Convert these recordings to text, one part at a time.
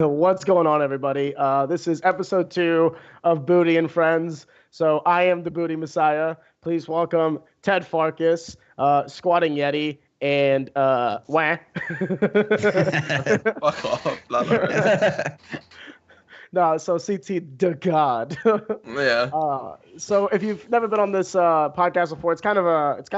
What's going on, everybody? This is episode 2 of Booty and Friends. So I am the Booty Messiah. Please welcome Ted Farkas, Squatting Yeti, and Wah. Fuck off. Not already. No, so CT the God. Yeah. So if you've never been on this podcast before, it's kind of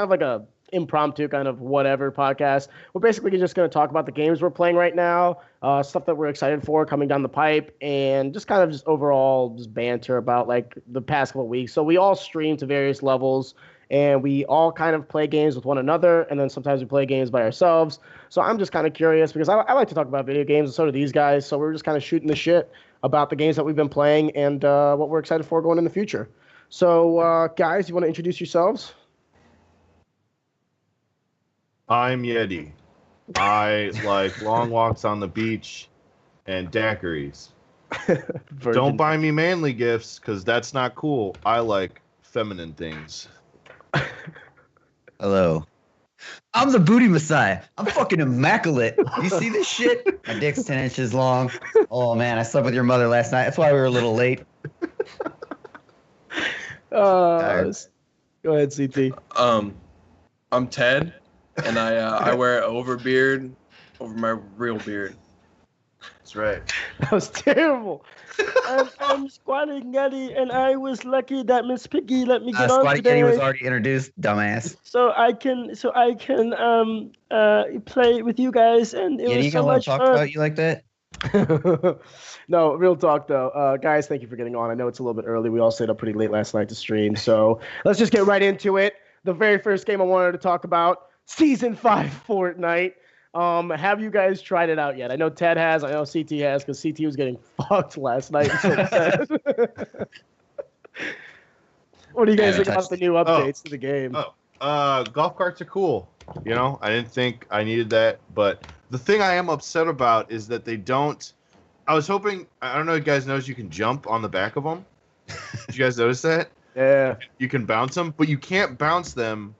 like a impromptu kind of whatever podcast. We're basically just going to talk about the games we're playing right now, stuff that we're excited for coming down the pipe, and just kind of just overall just banter about like the past couple of weeks. So we all stream to various levels. And we all kind of play games with one another, and then sometimes we play games by ourselves. So I'm just kind of curious because I like to talk about video games, and so do these guys. So we're just kind of shooting the shit about the games that we've been playing and what we're excited for going in the future. So, guys, you want to introduce yourselves? I'm Yeti. I like long walks on the beach and daiquiris. Don't buy me manly gifts because that's not cool. I like feminine things. Hello. I'm the Booty Messiah. I'm fucking immaculate. You see this shit? My dick's 10 inches long. Oh, man, I slept with your mother last night. That's why we were a little late. Go ahead, CT. I'm Ted, and I wear an overbeard over my real beard. That's right. That was terrible. I'm Squatting Yeti, and I was lucky that Miss Piggy let me get on Squatting today. Yeti was already introduced, dumbass. So I can play with you guys, and it Yeti, was you so gonna let much talk fun. about you like that? No, real talk though. Guys, thank you for getting on. I know it's a little bit early. We all stayed up pretty late last night to stream, so let's just get right into it. The very first game I wanted to talk about, Season 5 Fortnite. Have you guys tried it out yet? I know Ted has. I know CT has because CT was getting fucked last night. What do you guys think about the new updates to the game? Golf carts are cool. You know, I didn't think I needed that, but the thing I am upset about is that they don't. I was hoping. I don't know if you guys knows you can jump on the back of them. Did you guys notice that? Yeah. You can bounce them, but you can't bounce them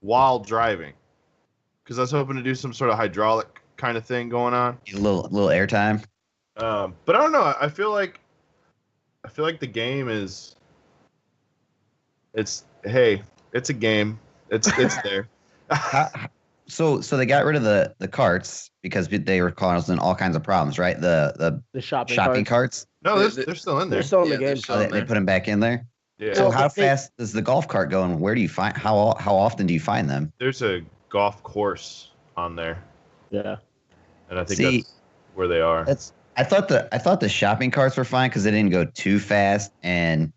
while driving. Because I was hoping to do some sort of hydraulic kind of thing going on. A little airtime. But I don't know. I feel like the game is. It's a game. It's there. So they got rid of the carts because they were causing all kinds of problems, right? The shopping carts. No, they're still in there. They're still in the game. They put them back in there. Yeah. So how fast does the golf cart go, and where do you find how often do you find them? There's a golf course on there. Yeah. And I think that's where they are. I thought the shopping carts were fine because they didn't go too fast, and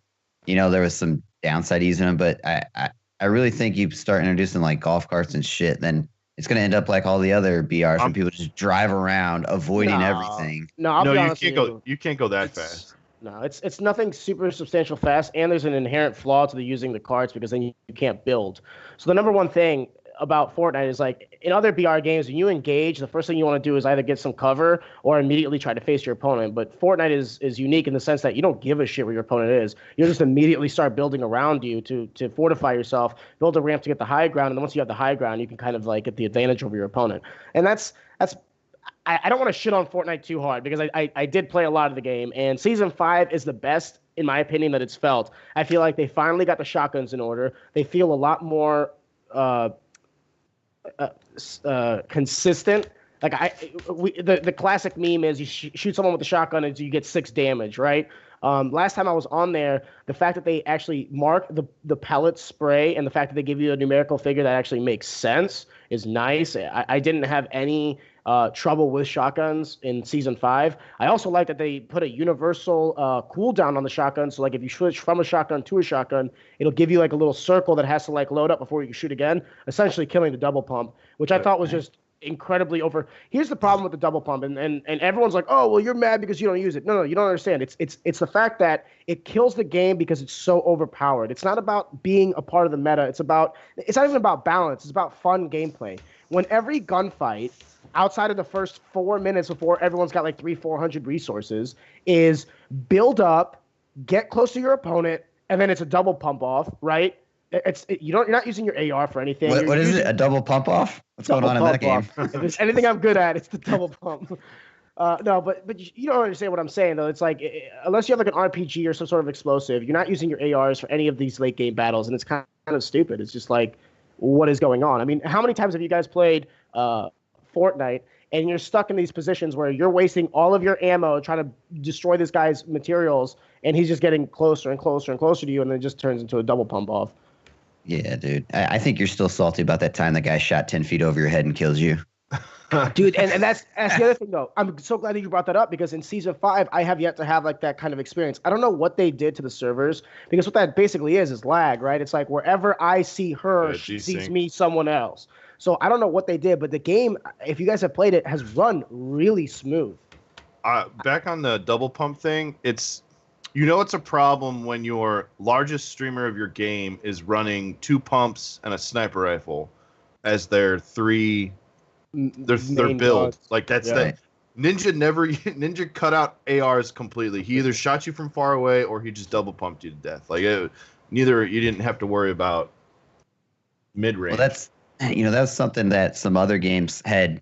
there was some downside using them. But I really think you start introducing like golf carts and shit, then it's gonna end up like all the other BRs when people just drive around avoiding everything. No, you can't go that fast. No, it's nothing super substantial fast, and there's an inherent flaw to the using the carts because then you can't build. So the number one thing about Fortnite is like in other BR games, when you engage, the first thing you want to do is either get some cover or immediately try to face your opponent. But Fortnite is unique in the sense that you don't give a shit where your opponent is. You'll just immediately start building around you to fortify yourself, build a ramp to get the high ground, and then once you have the high ground, you can kind of like get the advantage over your opponent. And that's I don't want to shit on Fortnite too hard because I did play a lot of the game, and Season 5 is the best, in my opinion, that it's felt. I feel like they finally got the shotguns in order. They feel a lot more consistent. Like the classic meme is you shoot someone with a shotgun and you get 6 damage, right? Last time I was on there, the fact that they actually mark the pellet spray and the fact that they give you a numerical figure that actually makes sense is nice. I didn't have any trouble with shotguns in Season 5. I also like that they put a universal cooldown on the shotgun. So like if you switch from a shotgun to a shotgun, it'll give you like a little circle that has to like load up before you shoot again, essentially killing the double pump, which I thought was just incredibly over. Here's the problem with the double pump, and everyone's like, oh, well, you're mad because you don't use it. No, you don't understand. It's the fact that it kills the game because it's so overpowered. It's not about being a part of the meta. It's not even about balance. It's about fun gameplay. When every gunfight outside of the first 4 minutes before everyone's got like 300-400 resources is build up, get close to your opponent, and then it's a double pump off, right? You're not using your AR for anything. What is it? A double pump off? What's going on in that game? If there's anything I'm good at, it's the double pump. No, but you don't understand what I'm saying though. It's like unless you have like an RPG or some sort of explosive, you're not using your ARs for any of these late game battles, and it's kind of stupid. It's just like, what is going on? I mean, how many times have you guys played Fortnite and you're stuck in these positions where you're wasting all of your ammo trying to destroy this guy's materials, and he's just getting closer and closer and closer to you, and then it just turns into a double pump off. Yeah, dude. I think you're still salty about that time the guy shot 10 feet over your head and kills you. Dude, and that's the other thing though. I'm so glad that you brought that up because in season 5, I have yet to have like that kind of experience. I don't know what they did to the servers because what that basically is lag, right? It's like wherever I see her, she sees me someone else. So I don't know what they did, but the game, if you guys have played it, has run really smooth. Back on the double pump thing, it's a problem when your largest streamer of your game is running 2 pumps and a sniper rifle as their their build. Like that's that. Ninja cut out ARs completely. He either shot you from far away or he just double pumped you to death. Like neither you didn't have to worry about mid range. Well, that's something that some other games had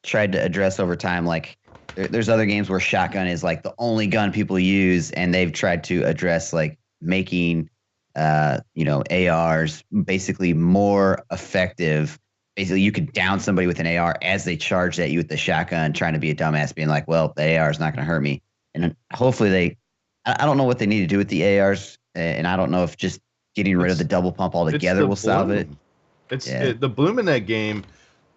tried to address over time. Like there's other games where shotgun is like the only gun people use, and they've tried to address like making ARs basically more effective. Basically, you could down somebody with an AR as they charge at you with the shotgun, trying to be a dumbass, being like, well, the AR is not going to hurt me. And hopefully I don't know what they need to do with the ARs, and I don't know if just getting rid of the double pump altogether will solve it. It's the bloom in that game.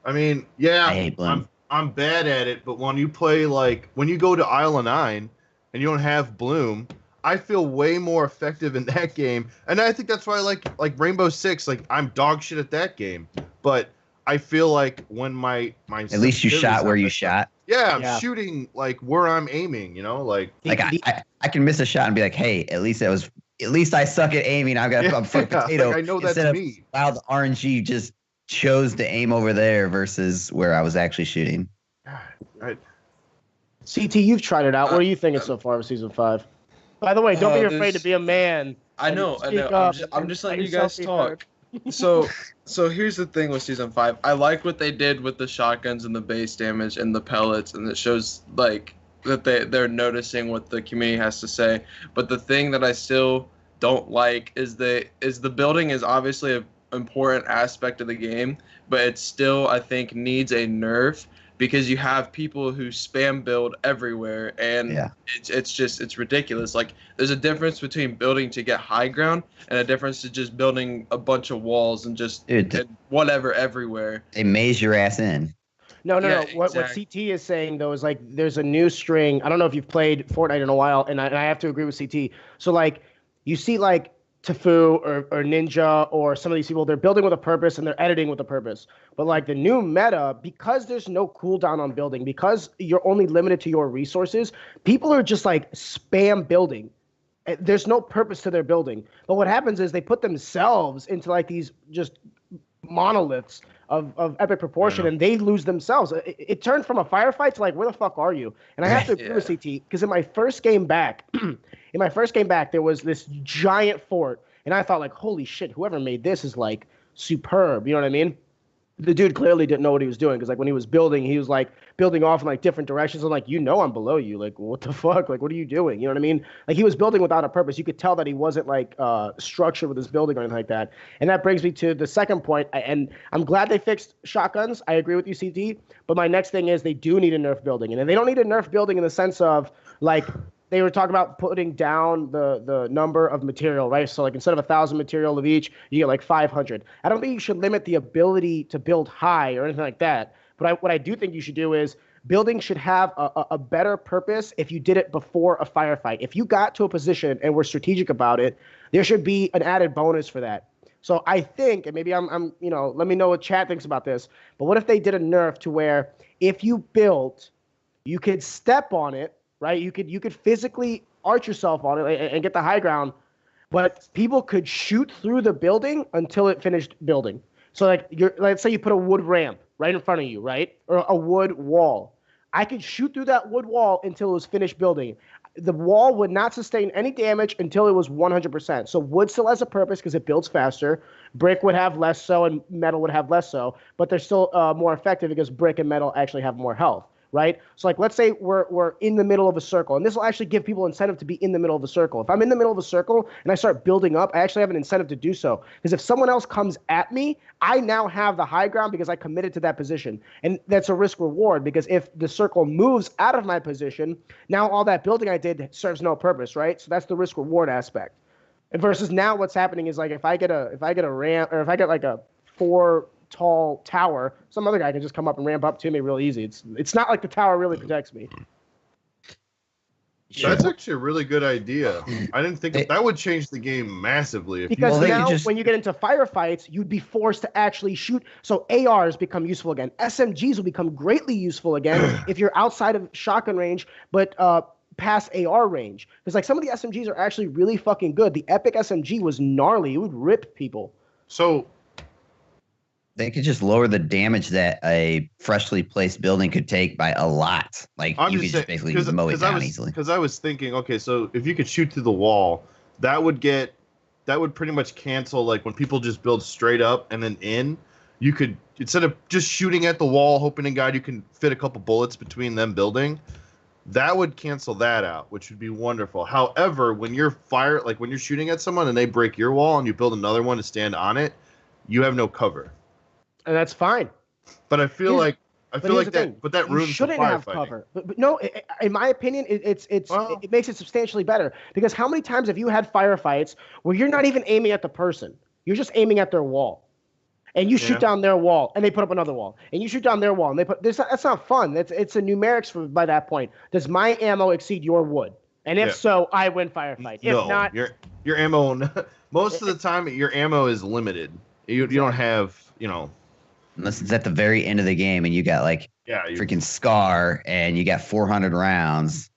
I mean, I hate bloom. I'm bad at it, but when you play when you go to Isle of 9 and you don't have bloom, I feel way more effective in that game. And I think that's why I like Rainbow Six. Like I'm dog shit at that game, but I feel like when my at least you shot where you shot. Yeah, I'm shooting like where I'm aiming. I can miss a shot and be like, hey, at least I suck at aiming. I've got a fucking potato. Like I know that's me. Wow, the RNG just chose to aim over there versus where I was actually shooting. Right. CT, you've tried it out. What are you thinking so far of season 5? By the way, don't be afraid to be a man. I know. I'm just letting you guys talk. So here's the thing with season 5. I like what they did with the shotguns and the base damage and the pellets, and it shows like that they're noticing what the community has to say. But the thing that I still don't like is the building is obviously an important aspect of the game, but it still I think needs a nerf because you have people who spam build everywhere, and it's ridiculous. Like there's a difference between building to get high ground and a difference to just building a bunch of walls and just whatever everywhere. They maze your ass in. No. What CT is saying though is like there's a new string. I don't know if you've played Fortnite in a while, and I have to agree with CT. So like you see like Tfue or Ninja or some of these people, they're building with a purpose and they're editing with a purpose. But like the new meta, because there's no cooldown on building, because you're only limited to your resources, people are just like spam building. There's no purpose to their building. But what happens is they put themselves into like these just monoliths of epic proportion, and they lose themselves. It turned from a firefight to like, where the fuck are you? And I have to agree with CT, because in my first game back, there was this giant fort, and I thought like, holy shit, whoever made this is like superb. You know what I mean? The dude clearly didn't know what he was doing, because like when he was building, he was like building off in like different directions. I'm like, I'm below you. Like, what the fuck? Like, what are you doing? You know what I mean? Like he was building without a purpose. You could tell that he wasn't like structured with his building or anything like that. And that brings me to the second point. And I'm glad they fixed shotguns. I agree with you, CT. But my next thing is they do need a nerf building, and they don't need a nerf building in the sense of like. They were talking about putting down the number of material, right? So like instead of 1,000 material of each, you get like 500. I don't think you should limit the ability to build high or anything like that. But what I do think you should do is building should have a better purpose if you did it before a firefight. If you got to a position and were strategic about it, there should be an added bonus for that. So I think, and maybe I'm let me know what chat thinks about this, but what if they did a nerf to where if you built, you could step on it, right? You could physically arch yourself on it and get the high ground, but people could shoot through the building until it finished building. So like let's say you put a wood ramp right in front of you, right? Or a wood wall. I could shoot through that wood wall until it was finished building. The wall would not sustain any damage until it was 100%. So wood still has a purpose because it builds faster. Brick would have less so, and metal would have less so, but they're still more effective because brick and metal actually have more health. right? So like, let's say we're in the middle of a circle, and this will actually give people incentive to be in the middle of the circle. If I'm in the middle of a circle and I start building up, I actually have an incentive to do so. Because if someone else comes at me, I now have the high ground because I committed to that position. And that's a risk reward, because if the circle moves out of my position, now all that building I did serves no purpose, right? So that's the risk reward aspect. And versus now what's happening is like, if I get a ramp, or if I get like a 4 tall tower, some other guy can just come up and ramp up to me real easy. It's not like the tower really protects me. That's actually a really good idea. I didn't think that would change the game massively. Because now, when you get into firefights, you'd be forced to actually shoot. So ARs become useful again. SMGs will become greatly useful again if you're outside of shotgun range, but past AR range. Because like some of the SMGs are actually really fucking good. The Epic SMG was gnarly. It would rip people. So they could just lower the damage that a freshly placed building could take by a lot. Like, you could just basically mow it down easily. Because I was thinking, okay, so if you could shoot through the wall, that would pretty much cancel, like, when people just build straight up and then in, you could, instead of just shooting at the wall, hoping to God you can fit a couple bullets between them building, that would cancel that out, which would be wonderful. However, when you're when you're shooting at someone and they break your wall and you build another one to stand on it, you have no cover. And that's fine. But I feel like that ruins you shouldn't have cover. But no, in my opinion, it makes it substantially better. Because how many times have you had firefights where you're not even aiming at the person, you're just aiming at their wall, and you shoot down their wall, and they put up another wall, and you shoot down their wall, and they put this. That's not fun. It's a numerics by that point. Does my ammo exceed your wood? And if so, I win firefight. If not, your ammo. Most of the time, your ammo is limited. You don't have, unless it's at the very end of the game and you got like freaking Scar and you got 400 rounds.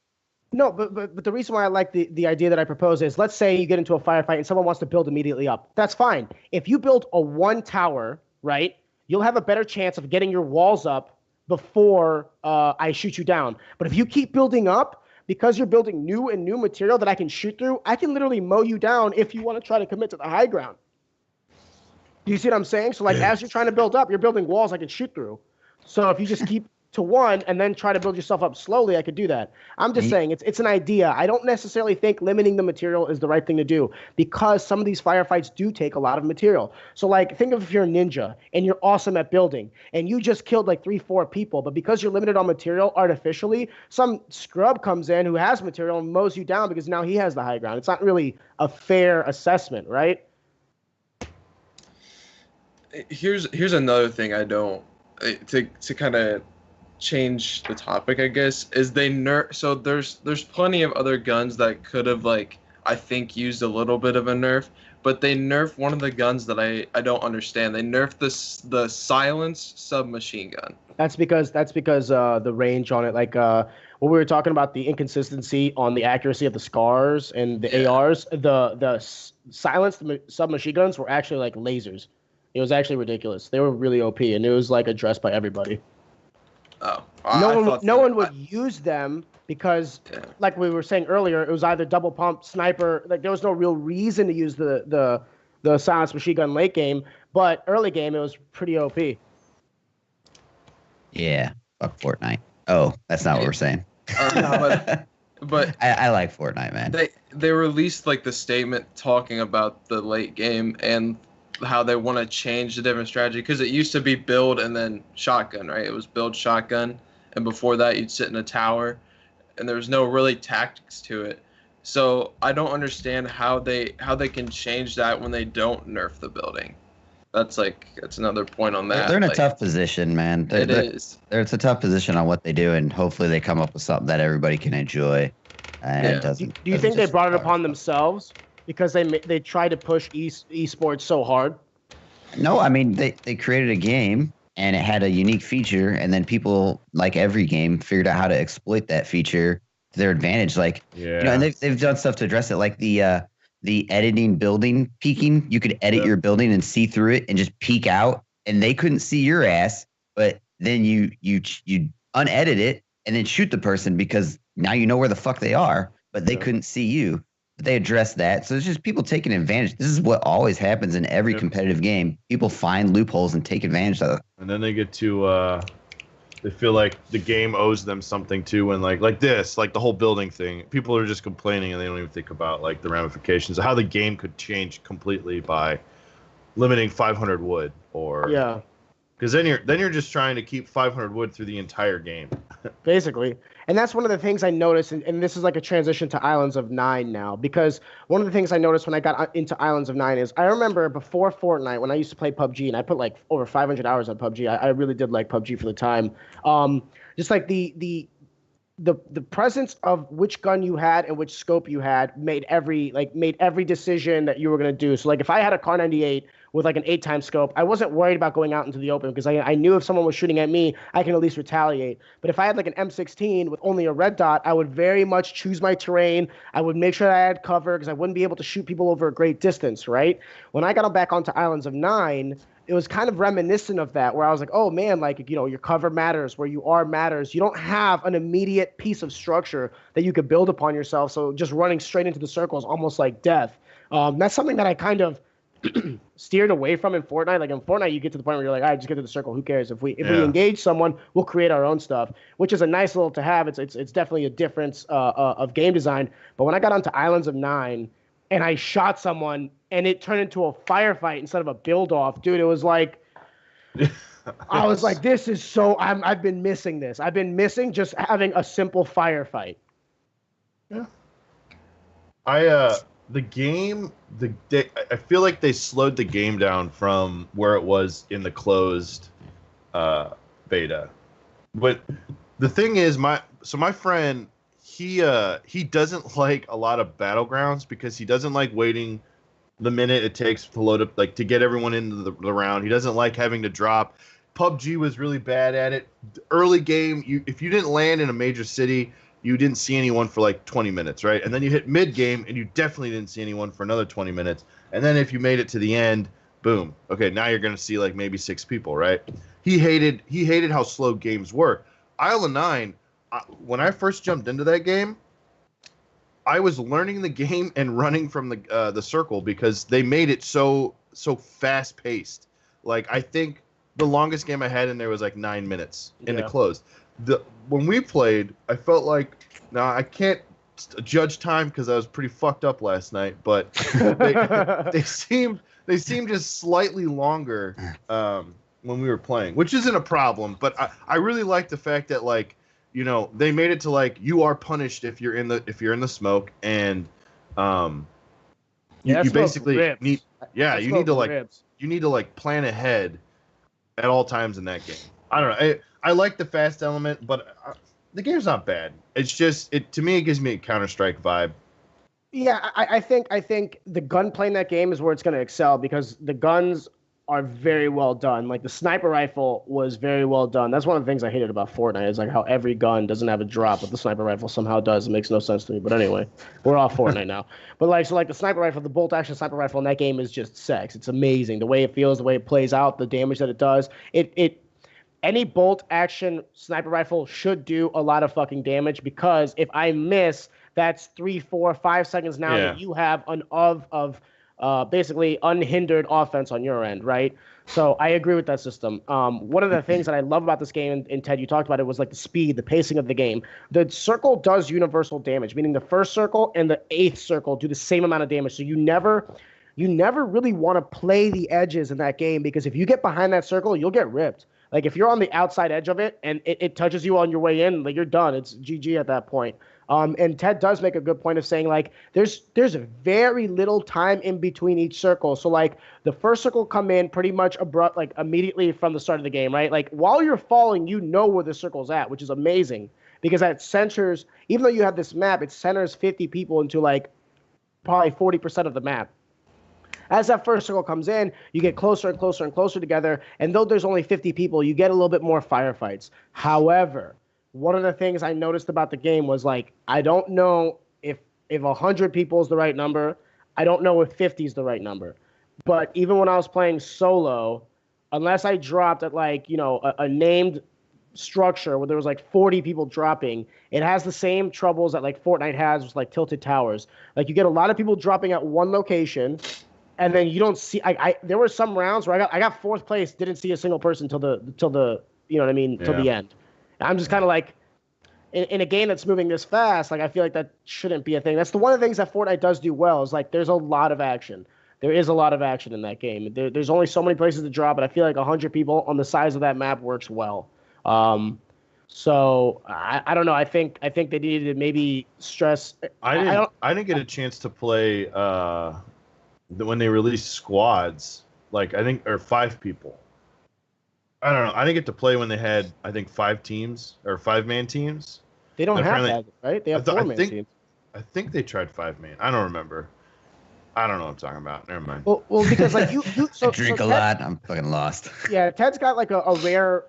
No, but the reason why I like the idea that I propose is, let's say you get into a firefight and someone wants to build immediately up. That's fine. If you build a 1 tower, right, you'll have a better chance of getting your walls up before I shoot you down. But if you keep building up, because you're building new material that I can shoot through, I can literally mow you down if you want to try to commit to the high ground. Do you see what I'm saying? So, like, as you're trying to build up, you're building walls I can shoot through. So if you just keep to 1 and then try to build yourself up slowly, I could do that. I'm just saying it's an idea. I don't necessarily think limiting the material is the right thing to do, because some of these firefights do take a lot of material. So, like, think of if you're a ninja and you're awesome at building and you just killed like 3-4 people, but because you're limited on material artificially, some scrub comes in who has material and mows you down because now he has the high ground. It's not really a fair assessment, right? Here's another thing I don't, to kind of change the topic, I guess, is they nerf. So there's plenty of other guns that could have, like, I think used a little bit of a nerf, but they nerfed one of the guns that I don't understand. They nerfed the silence submachine gun. That's because the range on it, like what we were talking about, the inconsistency on the accuracy of the Scars and the ARs, the silenced submachine guns were actually like lasers. It was actually ridiculous. They were really OP, and it was like addressed by everybody. Oh, no one would use them because, like we were saying earlier, it was either double pump, sniper. Like, there was no real reason to use the silenced machine gun late game, but early game it was pretty OP. Yeah, fuck Fortnite. Oh, that's not what we're saying. But I like Fortnite, man. They released like the statement talking about the late game and how they want to change the different strategy, because it used to be build and then shotgun, right? It was build, shotgun, and before that you'd sit in a tower, and there was no really tactics to it. So I don't understand how they can change that when they don't nerf the building. That's another point on that. They're in a tough position, man. It's a tough position on what they do, and hopefully they come up with something that everybody can enjoy. And do you think they brought it upon themselves because they tried to push esports so hard? No, I mean they created a game and it had a unique feature, and then people, like every game, figured out how to exploit that feature to their advantage. Like, and they've done stuff to address it, like the editing building peeking. You could edit your building and see through it and just peek out, and they couldn't see your ass, but then you unedit it and then shoot the person because now you know where the fuck they are, but they couldn't see you. But they addressed that. So it's just people taking advantage. This is what always happens in every competitive game. People find loopholes and take advantage of it. And then they get to They feel like the game owes them something too, and like this, like the whole building thing. People are just complaining and they don't even think about like the ramifications of how the game could change completely by limiting 500 wood, or yeah. Because then you're just trying to keep 500 wood through the entire game. Basically. And that's one of the things I noticed, and this is like a transition to Islands of Nine now, because one of the things I noticed when I got into Islands of Nine is I remember before Fortnite, when I used to play PUBG, and I put like over 500 hours on PUBG. I really did like PUBG for the time. Just like the presence of which gun you had and which scope you had made every decision that you were going to do. So like if I had a Kar 98 with like an 8x scope, I wasn't worried about going out into the open because I knew if someone was shooting at me, I can at least retaliate. But if I had like an M16 with only a red dot, I would very much choose my terrain. I would make sure I had cover because I wouldn't be able to shoot people over a great distance, right? When I got back onto Islands of Nine, it was kind of reminiscent of that, where I was like, oh man, like, your cover matters, where you are matters. You don't have an immediate piece of structure that you could build upon yourself. So just running straight into the circle is almost like death. That's something that I kind of steered away from in Fortnite. Like in Fortnite, you get to the point where you're like, all right, just get to the circle. Who cares? If we engage someone, we'll create our own stuff, which is a nice little to have. It's definitely a difference of game design. But when I got onto Islands of Nine and I shot someone and it turned into a firefight instead of a build off, dude, it was like, I was like, this is so, I've been missing this. I've been missing just having a simple firefight. Yeah. The game, I feel like they slowed the game down from where it was in the closed beta. But the thing is, my friend, he doesn't like a lot of battlegrounds because he doesn't like waiting the minute it takes to load up, like to get everyone into the round. He doesn't like having to drop. PUBG was really bad at it. Early game, if you didn't land in a major city, you didn't see anyone for like 20 minutes, right? And then you hit mid-game, and you definitely didn't see anyone for another 20 minutes. And then if you made it to the end, boom. Okay, now you're going to see like maybe 6 people, right? He hated how slow games were. Isle of Nine, when I first jumped into that game, I was learning the game and running from the circle because they made it so fast-paced. Like, I think the longest game I had in there was like 9 minutes in the closed. When we played, I felt like, now I can't judge time because I was pretty fucked up last night, but they seemed just slightly longer when we were playing, which isn't a problem. But I really like the fact that, like, they made it to like you are punished if you're in the smoke, and you basically need you need to like plan ahead at all times in that game. I don't know. I like the fast element, but the game's not bad. It's just to me it gives me a Counter-Strike vibe. Yeah, I think the gunplay in that game is where it's going to excel because the guns are very well done. Like the sniper rifle was very well done. That's one of the things I hated about Fortnite is like how every gun doesn't have a drop, but the sniper rifle somehow does. It makes no sense to me. But anyway, we're off Fortnite now. But like the sniper rifle, the bolt action sniper rifle in that game is just sex. It's amazing the way it feels, the way it plays out, the damage that it does. Any bolt action sniper rifle should do a lot of fucking damage because if I miss, that's 3, 4, 5 seconds now that you have basically unhindered offense on your end, right? So I agree with that system. One of the things that I love about this game, and Ted, you talked about it, was like the speed, the pacing of the game. The circle does universal damage, meaning the first circle and the 8th circle do the same amount of damage. So you never really want to play the edges in that game because if you get behind that circle, you'll get ripped. Like if you're on the outside edge of it and it touches you on your way in, like you're done. It's GG at that point. And Ted does make a good point of saying like there's very little time in between each circle. So like the first circle come in pretty much abrupt, like immediately from the start of the game, right? Like while you're falling, you know where the circle's at, which is amazing because that centers. Even though you have this map, it centers 50 people into like probably 40% of the map. As that first circle comes in, you get closer and closer and closer together. And though there's only 50 people, you get a little bit more firefights. However, one of the things I noticed about the game was like, I don't know if 100 people is the right number. I don't know if 50 is the right number. But even when I was playing solo, unless I dropped at like, a named structure where there was like 40 people dropping, it has the same troubles that like Fortnite has with like Tilted Towers. Like you get a lot of people dropping at one location. And then you don't see. There were some rounds where I got 4th place, didn't see a single person till the till the end. I'm just kind of like, in a game that's moving this fast, like I feel like that shouldn't be a thing. That's one of the things that Fortnite does do well is like there's a lot of action. There is a lot of action in that game. There's only so many places to drop, but I feel like 100 people on the size of that map works well. So I don't know. I think they needed to maybe stress. I didn't get a chance to play when they released squads. Like I think or 5 people. I don't know. I didn't get to play when they had, I think, 5 teams or 5-man teams. They don't have that, right? They have 4-man teams. I think they tried 5-man. I don't remember. I don't know what I'm talking about. Never mind. Well, because like you I drink a lot. I'm fucking lost. Yeah, Ted's got like a rare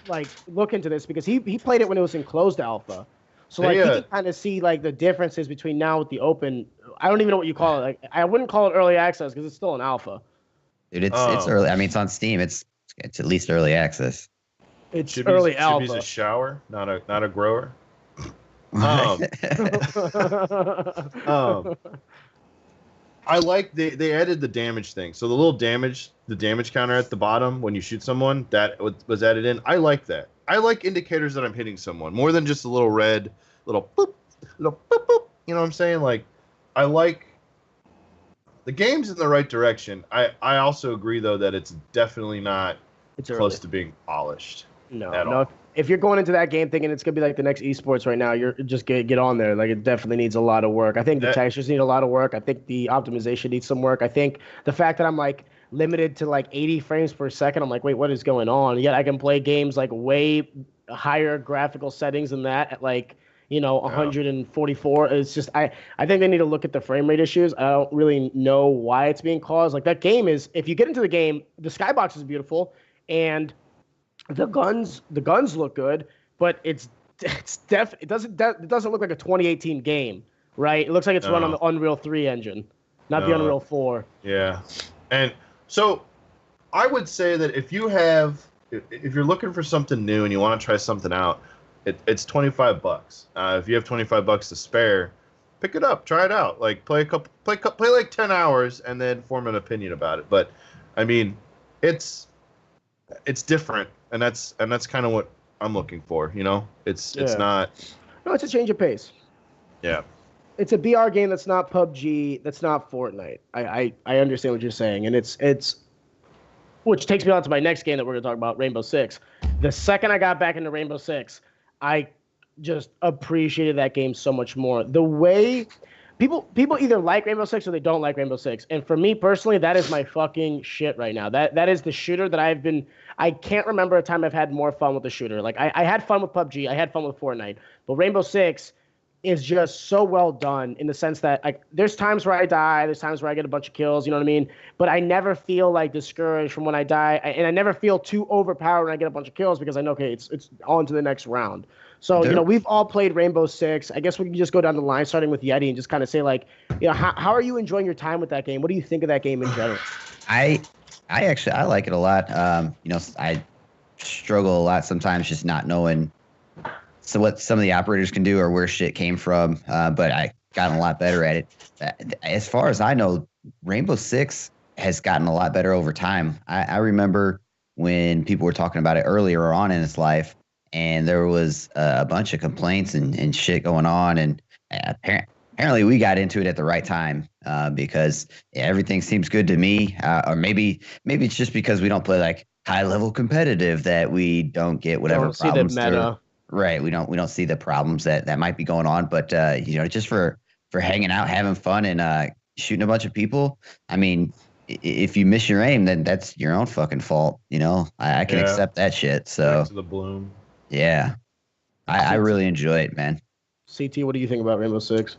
like look into this because he played it when it was in closed alpha. So like he can kind of see like the differences between now with the open. I don't even know what you call it. Like I wouldn't call it early access because it's still an alpha. Dude, it's early. I mean, it's on Steam. It's at least early access. It's early alpha. Chibi's a shower, not a grower. I like they added the damage thing. So the damage counter at the bottom when you shoot someone, that was added in. I like that. I like indicators that I'm hitting someone more than just a little red, little boop, little boop, boop. You know what I'm saying? Like, I like the game's in the right direction. I also agree though that it's definitely not close to being polished. No. If you're going into that game thinking it's gonna be like the next esports right now, you're just get on there. Like it definitely needs a lot of work. I think the textures need a lot of work. I think the optimization needs some work. I think the fact that I'm like limited to like 80 frames per second, I'm like, wait, what is going on? Yet I can play games like way higher graphical settings than that at like 144. It's just I think they need to look at the frame rate issues. I don't really know why it's being caused. Like that game is, if you get into the game, the skybox is beautiful and the guns look good, but it doesn't look like a 2018 game, right? It looks like it's run on the Unreal 3 engine, not the Unreal 4. Yeah, and so I would say that if you're looking for something new and you want to try something out, it's $25. If you have $25 to spare, pick it up, try it out. Like play like 10 hours and then form an opinion about it. But I mean, it's different. And that's kind of what I'm looking for, It's not. No, it's a change of pace. Yeah. It's a BR game that's not PUBG, that's not Fortnite. I understand what you're saying, and it's which takes me on to my next game that we're gonna talk about, Rainbow Six. The second I got back into Rainbow Six, I just appreciated that game so much more. The way people either like Rainbow Six or they don't like Rainbow Six. And for me personally, that is my fucking shit right now. That is the shooter that I can't remember a time I've had more fun with the shooter. Like I had fun with PUBG, I had fun with Fortnite, but Rainbow Six is just so well done in the sense that like there's times where I die, there's times where I get a bunch of kills, you know what I mean? But I never feel like discouraged from when I die, and I never feel too overpowered when I get a bunch of kills because I know, okay, it's on to the next round. So, we've all played Rainbow Six. I guess we can just go down the line, starting with Yeti, and just kind of say, like, how are you enjoying your time with that game? What do you think of that game in general? I like it a lot. I struggle a lot sometimes just not knowing what some of the operators can do or where shit came from, but I gotten a lot better at it. As far as I know, Rainbow Six has gotten a lot better over time. I remember when people were talking about it earlier on in its life, and there was a bunch of complaints and shit going on, and apparently we got into it at the right time because everything seems good to me, or maybe it's just because we don't play like high level competitive that we don't get whatever problems. Right, we don't see the problems that might be going on, but just for hanging out, having fun, and shooting a bunch of people. I mean, if you miss your aim, then that's your own fucking fault. I can accept that shit. So to the bloom. Yeah, I really enjoy it, man. CT, what do you think about Rainbow Six?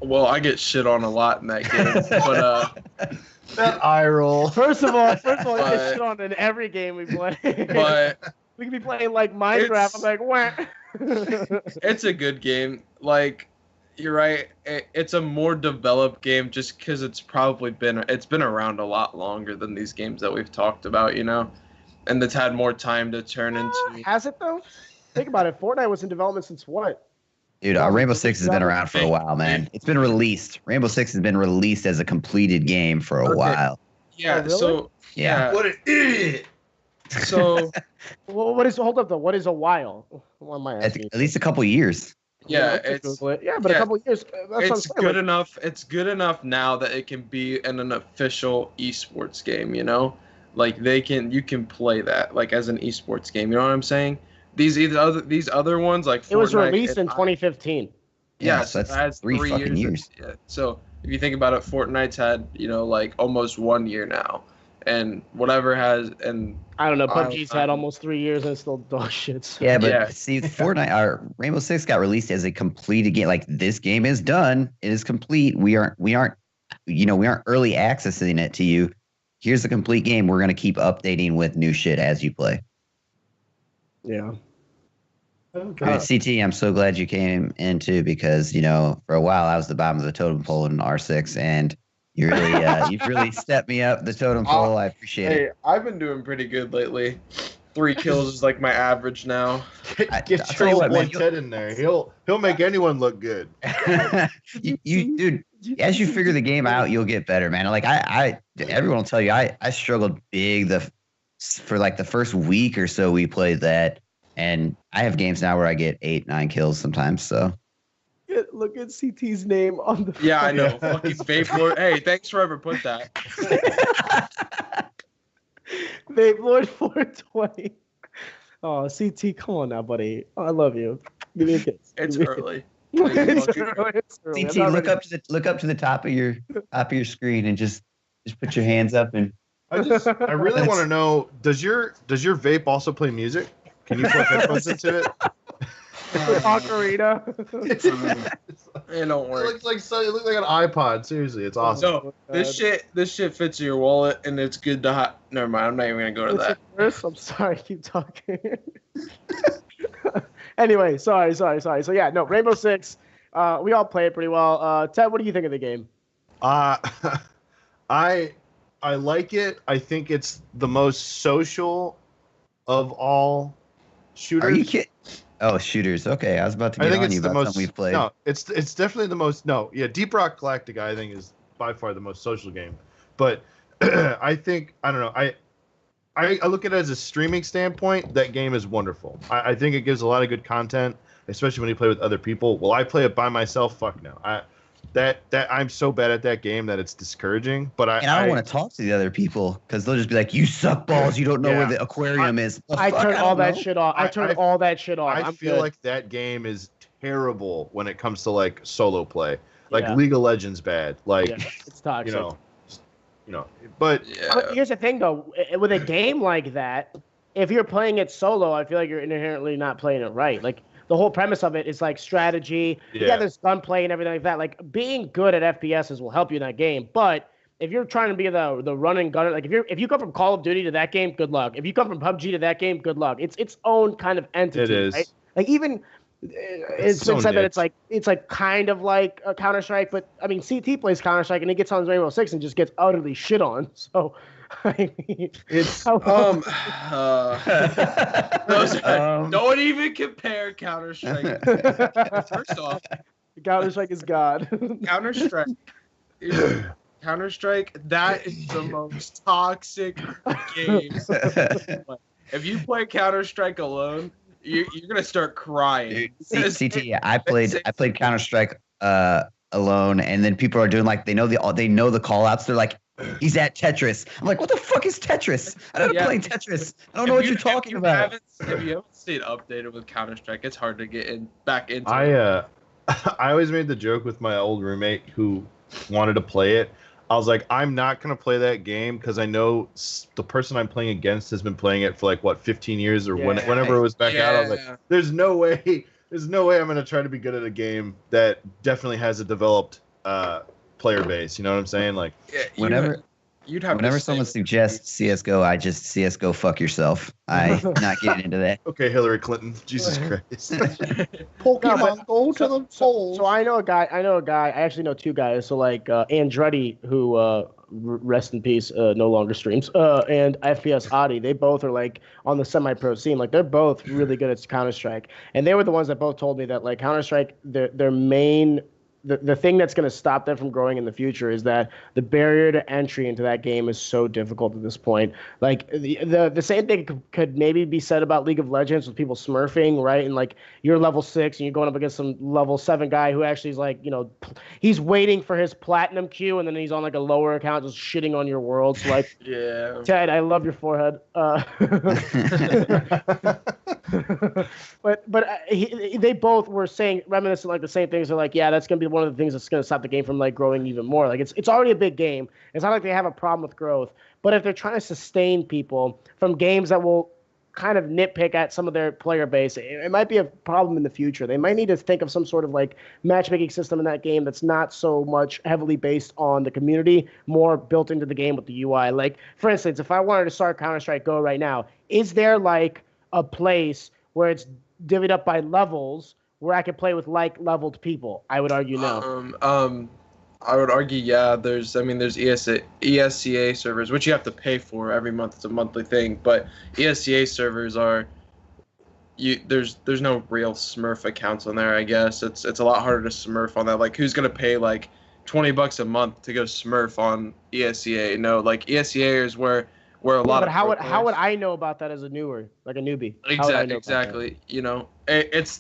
Well, I get shit on a lot in that game, but that eye roll. First of all, you get shit on in every game we play. But we could be playing like Minecraft. I'm like, wah. It's a good game. Like, you're right. It's a more developed game just because it's been around a lot longer than these games that we've talked about, and it's had more time to turn into. Has it though? Think about it. Fortnite was in development since what? Dude, Rainbow Six has been around for a while, man. It's been released. Rainbow Six has been released as a completed game for a while. Yeah. Oh, really? So yeah. What an idiot! So, what is hold up though? What is a while? What am I asking? At least a couple years. yeah, a couple years. It's good enough. It's good enough now that it can be in an official esports game. You know, like you can play that like as an esports game. You know what I'm saying? These other ones like Fortnite, it was released in 2015. Yeah, so that's 3 fucking years. Yeah. So if you think about it, Fortnite's had like almost 1 year now, and whatever has and I don't know. PUBG's had almost 3 years and it's still dog shit. Yeah, but see, Fortnite, our Rainbow Six got released as a completed game. Like this game is done, it is complete. We aren't early accessing it to you. Here's the complete game. We're gonna keep updating with new shit as you play. Yeah. CT, I'm so glad you came into because for a while I was the bottom of the totem pole in R6, and you really you've really stepped me up the totem pole. I appreciate it. I've been doing pretty good lately. 3 kills is like my average now. Get your old boy Ted in there. He'll make anyone look good. Dude, as you figure the game out, you'll get better, man. Like everyone will tell you, I struggled big for like the first week or so we played that. And I have games now where I get 8, 9 kills sometimes. So look at CT's name on the. Yeah, I know. Fucking Vape Lord. Hey, thanks for ever put that. Vape Lord 420. Oh, CT, come on now, buddy. Oh, I love you. Give me a kiss. It's early. It's early. CT, look up to the top of your screen and just put your hands up and. I really want to know. Does your vape also play music? Can you put headphones into it? Ocarina. It don't work. It looks like an iPod. Seriously, it's awesome. No, this shit fits in your wallet, and it's good to Never mind. I'm not even gonna go to that. I'm sorry. Keep talking. Anyway, sorry. So yeah, no, Rainbow Six. We all play it pretty well. Ted, what do you think of the game? I like it. I think it's the most social of all shooters. Are you kidding? Oh, shooters. Okay, I was about to get on you about something we've played. No, it's definitely the most. No, yeah, Deep Rock Galactic, I think, is by far the most social game. But I don't know. I look at it as a streaming standpoint. That game is wonderful. I think it gives a lot of good content, especially when you play with other people. Will I play it by myself? Fuck no. I'm so bad at that game that it's discouraging. But I don't want to talk to the other people because they'll just be like, "You suck balls. You don't know where the aquarium is." I turn all that shit off. I feel like that game is terrible when it comes to like solo play. Like League of Legends bad. Like it's toxic. But here's the thing though, with a game like that, if you're playing it solo, I feel like you're inherently not playing it right. Like the whole premise of it is like strategy. Yeah, there's gunplay and everything like that. Like being good at FPSs will help you in that game. But if you're trying to be the running gunner, like if you come from Call of Duty to that game, good luck. If you come from PUBG to that game, good luck. It's its own kind of entity. It is. Right? Like even it's been said that it's like kind of like a Counter-Strike, but I mean CT plays Counter-Strike and he gets on Rainbow Six and just gets utterly shit on. So I mean, it's don't even compare Counter-Strike. First off, Counter-Strike is God. Counter-Strike, that is the most toxic game. If you play Counter-Strike alone, you're gonna start crying. CT, I played Counter-Strike alone, and then people are doing like they know the call outs. They're like, he's at Tetris. I'm like, what the fuck is Tetris? I don't play Tetris. I don't know what you're talking about. If you haven't stayed updated with Counter-Strike, it's hard to get back into it. I always made the joke with my old roommate who wanted to play it. I was like, I'm not going to play that game because I know the person I'm playing against has been playing it for like, 15 years or whenever it was back out. I was like, there's no way I'm going to try to be good at a game that definitely has a developed player base. You know what I'm saying? Like, whenever someone suggests CSGO, I just CSGO fuck yourself. I'm not getting into that. Okay, Hillary Clinton. Jesus Christ. Pokemon, go to the polls. So I know a guy. I actually know 2 guys. So like Andretti, who rest in peace, no longer streams, and FPS Adi. They both are like on the semi-pro scene. Like they're both really good at Counter-Strike, and they were the ones that both told me that like Counter-Strike, their main the thing that's going to stop them from growing in the future is that the barrier to entry into that game is so difficult at this point. Like the same thing could maybe be said about League of Legends with people smurfing, right? And like you're level 6 and you're going up against some level 7 guy who actually is like, he's waiting for his platinum queue and then he's on like a lower account just shitting on your worlds. Like, yeah, Ted, I love your forehead. But they both were saying reminiscent like the same things. They're like, yeah, that's gonna be one of the things that's gonna stop the game from like growing even more. Like it's already a big game. It's not like they have a problem with growth. But if they're trying to sustain people from games that will kind of nitpick at some of their player base, it might be a problem in the future. They might need to think of some sort of like matchmaking system in that game that's not so much heavily based on the community, more built into the game with the UI. Like, for instance, if I wanted to start Counter-Strike Go right now, is there like a place where it's divvied up by levels where I could play with like-leveled people? I would argue no. I would argue, yeah. There's ESCA servers, which you have to pay for every month. It's a monthly thing. But ESCA servers there's no real Smurf accounts on there. I guess it's a lot harder to Smurf on that. Like, who's gonna pay like $20 a month to go Smurf on ESCA? No, like ESCA is where a lot. But how would I know about that as a newbie? Exactly.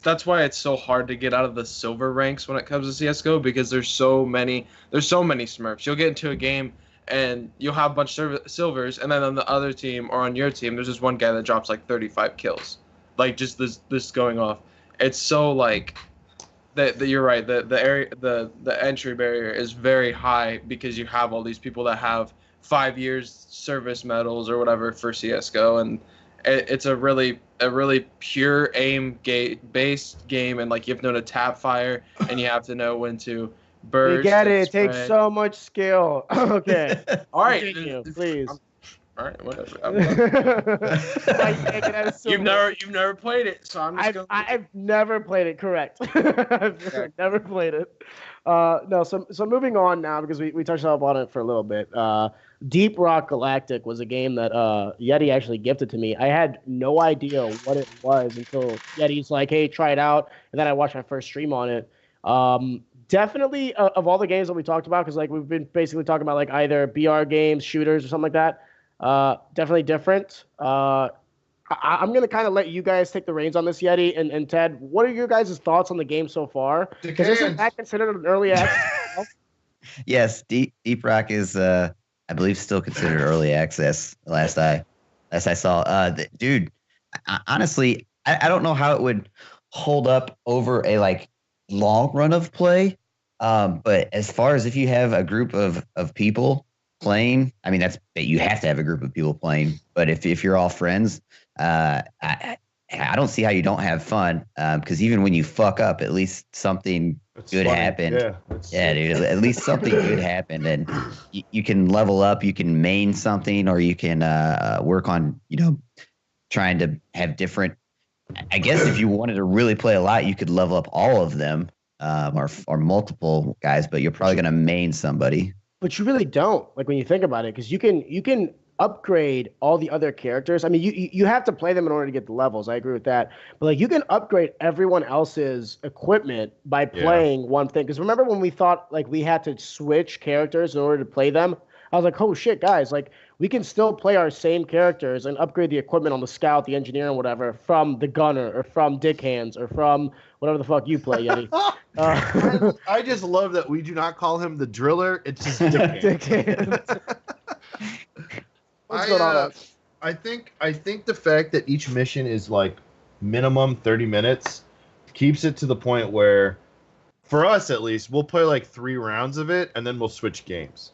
That's why it's so hard to get out of the silver ranks when it comes to CS:GO, because there's so many Smurfs. You'll get into a game and you'll have a bunch of silvers, and then on the other team or on your team, there's just one guy that drops like 35 kills, like just this going off. It's so like that you're right. The entry barrier is very high because you have all these people that have 5 years service medals or whatever for CS:GO, and it's a really pure aim based game, and like you have to know to tap fire and you have to know when to burst. You get it. It takes so much skill. Okay. All right. Continue, please. All right, whatever. You've never played it, so I've never played it. Correct. I've never played it. No. So moving on now, because we touched up on it for a little bit. Deep Rock Galactic was a game that Yeti actually gifted to me. I had no idea what it was until Yeti's like, "Hey, try it out," and then I watched my first stream on it. Definitely of all the games that we talked about, because like we've been basically talking about like either BR games, shooters, or something like that. Definitely different. I'm going to kind of let you guys take the reins on this, Yeti. And Ted, what are your guys' thoughts on the game so far? Because isn't that considered an early access? Yes, Deep Rock is, I believe, still considered early access. Last I saw, dude. Honestly, I don't know how it would hold up over a like long run of play. But as far as if you have a group of people playing, I mean, you have to have a group of people playing. But if you're all friends, I don't see how you don't have fun. Because even when you fuck up, at least something good happened. Yeah, dude. At least something good happened, and you can level up. You can main something, or you can work on trying to have different. I guess if you wanted to really play a lot, you could level up all of them, or multiple guys. But you're probably gonna main somebody. But you really don't, like when you think about it, because you can upgrade all the other characters. I mean, you have to play them in order to get the levels. I agree with that. But like you can upgrade everyone else's equipment by playing one thing. Because remember when we thought like we had to switch characters in order to play them? I was like, oh shit, guys, like we can still play our same characters and upgrade the equipment on the scout, the engineer, and whatever from the gunner or from Dick Hands or from whatever the fuck you play, Yeti. I just love that we do not call him the driller. It's just Dick Hands. What's going on? I think the fact that each mission is like minimum 30 minutes keeps it to the point where, for us at least, we'll play like 3 rounds of it and then we'll switch games.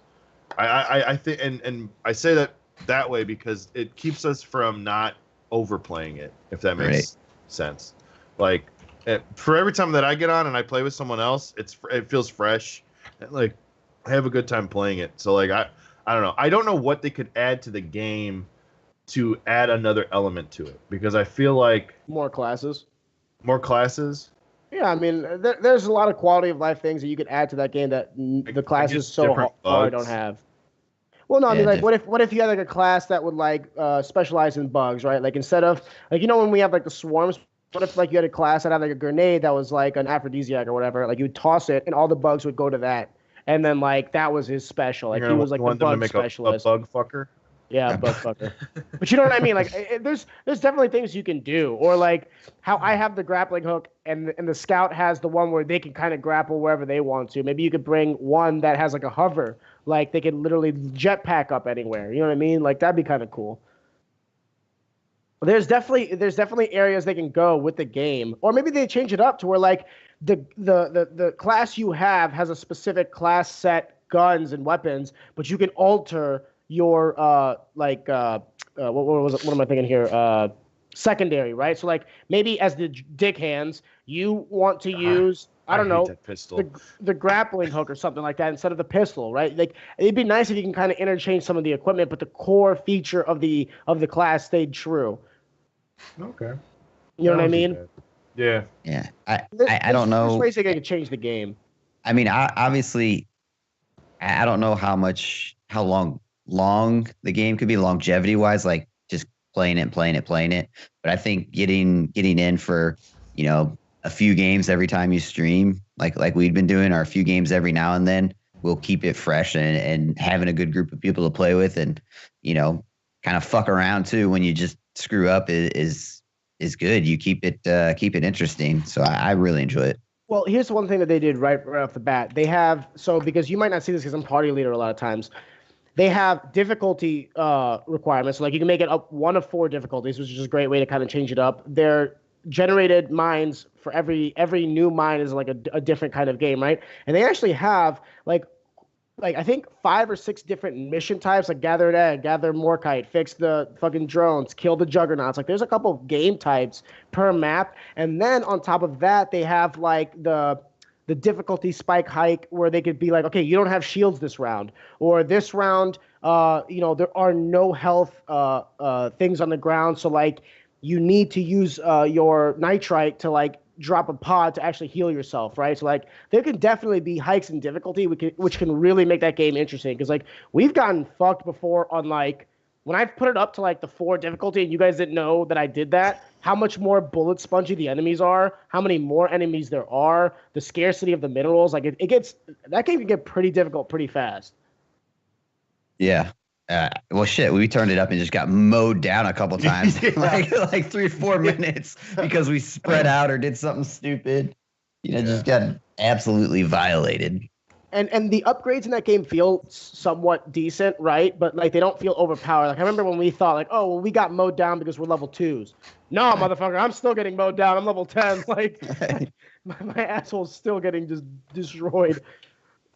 I think, and I say that way because it keeps us from not overplaying it, if that makes sense. Like, for every time that I get on and I play with someone else, it feels fresh. And, like, I have a good time playing it. So like I don't know. I don't know what they could add to the game to add another element to it, because I feel like more classes. Yeah, I mean, there's a lot of quality of life things that you could add to that game that the classes so far don't have. Well, no, I mean, like, what if you had like a class that would like specialize in bugs, right? Like instead of like when we have like the swarms What if like you had a class that had like a grenade that was like an aphrodisiac or whatever? Like you would toss it, and all the bugs would go to that, and then like that was his special. Like he was like the bug specialist. A bug fucker. Yeah, bug fucker. But you know what I mean? Like, there's definitely things you can do, or like how I have the grappling hook, and the scout has the one where they can kind of grapple wherever they want to. Maybe you could bring one that has like a hover, like they can literally jetpack up anywhere. You know what I mean? Like that'd be kind of cool. There's definitely areas they can go with the game, or maybe they change it up to where like the class you have has a specific class set guns and weapons, but you can alter your what am I thinking here? Secondary, right? So like maybe as the dick hands, you want to use I don't know the grappling hook or something like that instead of the pistol, right? Like it'd be nice if you can kind of interchange some of the equipment, but the core feature of the class stayed true. Okay. You know what I mean? Yeah. Yeah. I don't know. There's ways they can change the game. I mean, obviously, I don't know how long the game could be longevity wise, like just playing it. But I think getting in for, a few games every time you stream, like we've been doing, or a few games every now and then, will keep it fresh and having a good group of people to play with, and kind of fuck around too when you just screw up is good. You keep it interesting. So I really enjoy it. Well, here's one thing that they did right off the bat. They have because you might not see this because I'm party leader a lot of times. They have difficulty requirements. So like you can make it up 1 of 4 difficulties, which is a great way to kind of change it up. They're generated mines for every new mine is like a different kind of game, right? And they actually have like I think 5 or 6 different mission types, like gather an egg, gather Morkite, fix the fucking drones, kill the juggernauts. Like there's a couple of game types per map. And then on top of that, they have like the difficulty spike hike where they could be like, okay, you don't have shields this round, or this round, there are no health things on the ground. So like you need to use your nitrite to like drop a pod to actually heal yourself, right? So like there can definitely be hikes in difficulty which can really make that game interesting, because like we've gotten fucked before on like when I've put it up to like the 4 difficulty and you guys didn't know that I did that, how much more bullet spongy the enemies are, how many more enemies there are, the scarcity of the minerals, like it gets, that game can get pretty difficult pretty fast. Yeah. Well, shit, we turned it up and just got mowed down a couple times, like 3 or 4 minutes because we spread out or did something stupid. Just got absolutely violated. And the upgrades in that game feel somewhat decent, right? But like they don't feel overpowered. Like I remember when we thought like, oh, well, we got mowed down because we're level 2s. No, motherfucker, I'm still getting mowed down. I'm level 10. Like my asshole's still getting just destroyed.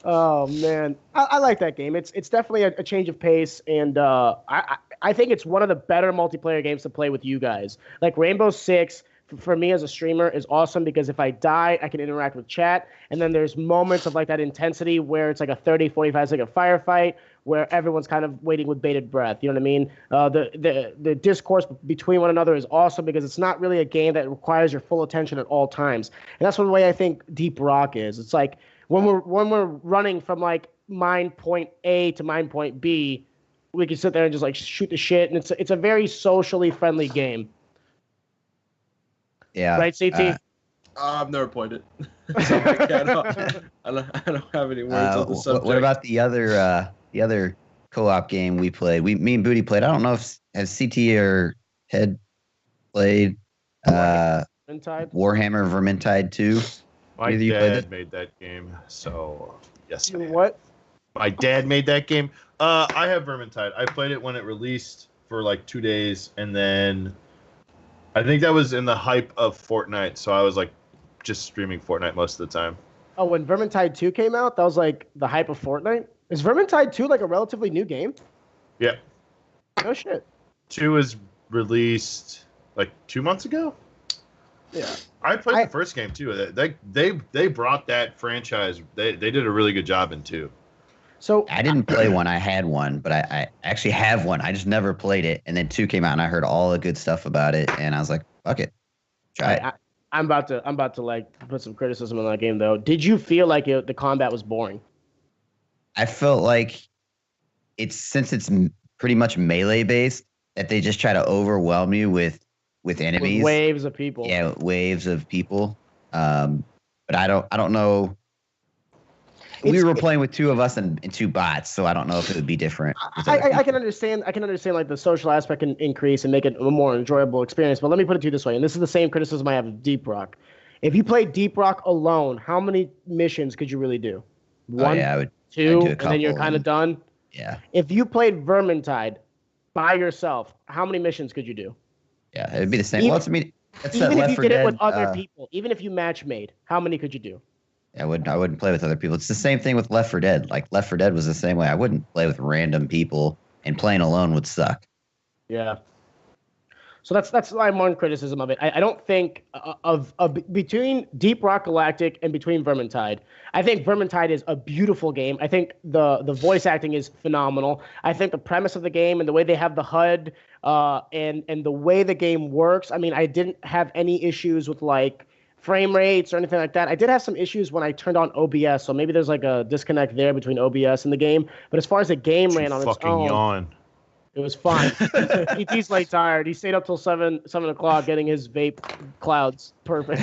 Oh man, I like that game. It's definitely a change of pace, and I think it's one of the better multiplayer games to play with you guys. Like Rainbow Six, for me as a streamer, is awesome because if I die, I can interact with chat, and then there's moments of like that intensity where it's like a 30, 45 second firefight where everyone's kind of waiting with bated breath. You know what I mean? The discourse between one another is awesome because it's not really a game that requires your full attention at all times, and that's one way I think Deep Rock is. It's like when we're running from like mine point A to mine point B, we can sit there and just like shoot the shit, and it's a very socially friendly game. Yeah. Right, CT? I've never played it. So I don't have any words on the subject. What about the other co-op game we played? Me and Booty played. I don't know if has CT or Head played Warhammer Vermintide 2. My dad made that game, so yes. What? My dad made that game. I have Vermintide. I played it when it released for like 2 days, and then I think that was in the hype of Fortnite, so I was like just streaming Fortnite most of the time. Oh, when Vermintide 2 came out, that was like the hype of Fortnite? Is Vermintide 2 like a relatively new game? Yeah. Oh shit. 2 was released like 2 months ago? Yeah. I played the first game too. They brought that franchise. They did a really good job in 2. So I didn't play one. I had one, but I actually have one. I just never played it. And then 2 came out, and I heard all the good stuff about it, and I was like, "Fuck it, try it." I'm about to like put some criticism on that game though. Did you feel like the combat was boring? I felt like since it's pretty much melee based, that they just try to overwhelm you with with enemies. With waves of people. Yeah, waves of people. But I don't know. We were playing with 2 of us and 2 bots, so I don't know if it would be different. I can understand. I can understand like the social aspect can increase and make it a more enjoyable experience. But let me put it to you this way, and this is the same criticism I have of Deep Rock. If you played Deep Rock alone, how many missions could you really do? 1, 2, and then you're kind of done. Yeah. If you played Vermintide by yourself, how many missions could you do? Yeah, it'd be the same. Even if you did it with other people, even if you match made, how many could you do? I wouldn't play with other people. It's the same thing with Left 4 Dead. Like Left 4 Dead was the same way. I wouldn't play with random people, and playing alone would suck. Yeah. So that's my one criticism of it. I don't think of between Deep Rock Galactic and between Vermintide. I think Vermintide is a beautiful game. I think the voice acting is phenomenal. I think the premise of the game and the way they have the HUD and the way the game works. I mean, I didn't have any issues with like frame rates or anything like that. I did have some issues when I turned on OBS, so maybe there's like a disconnect there between OBS and the game. But as far as the game ran on its own, yawn. It was fine. PT's like tired. He stayed up till 7 o'clock getting his vape clouds. Perfect.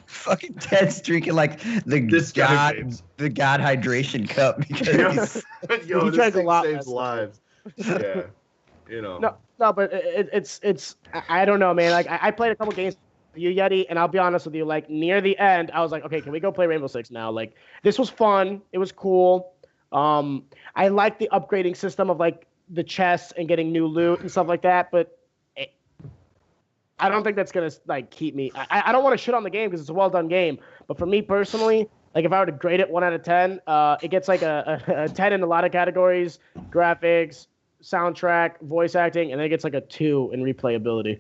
Fucking Ted's drinking like the god hydration cup because he drank a lot. Saves lives. Yeah, you know. No, but it's I don't know, man. Like I played a couple games with you, Yeti, and I'll be honest with you. Like near the end, I was like, okay, can we go play Rainbow Six now? Like this was fun. It was cool. I like the upgrading system of like the chests and getting new loot and stuff like that, but I don't think that's gonna like keep me. I don't want to shit on the game because it's a well done game, but for me personally, like if I were to grade it 1 out of 10, it gets like a 10 in a lot of categories: graphics, soundtrack, voice acting, and then it gets like a 2 in replayability.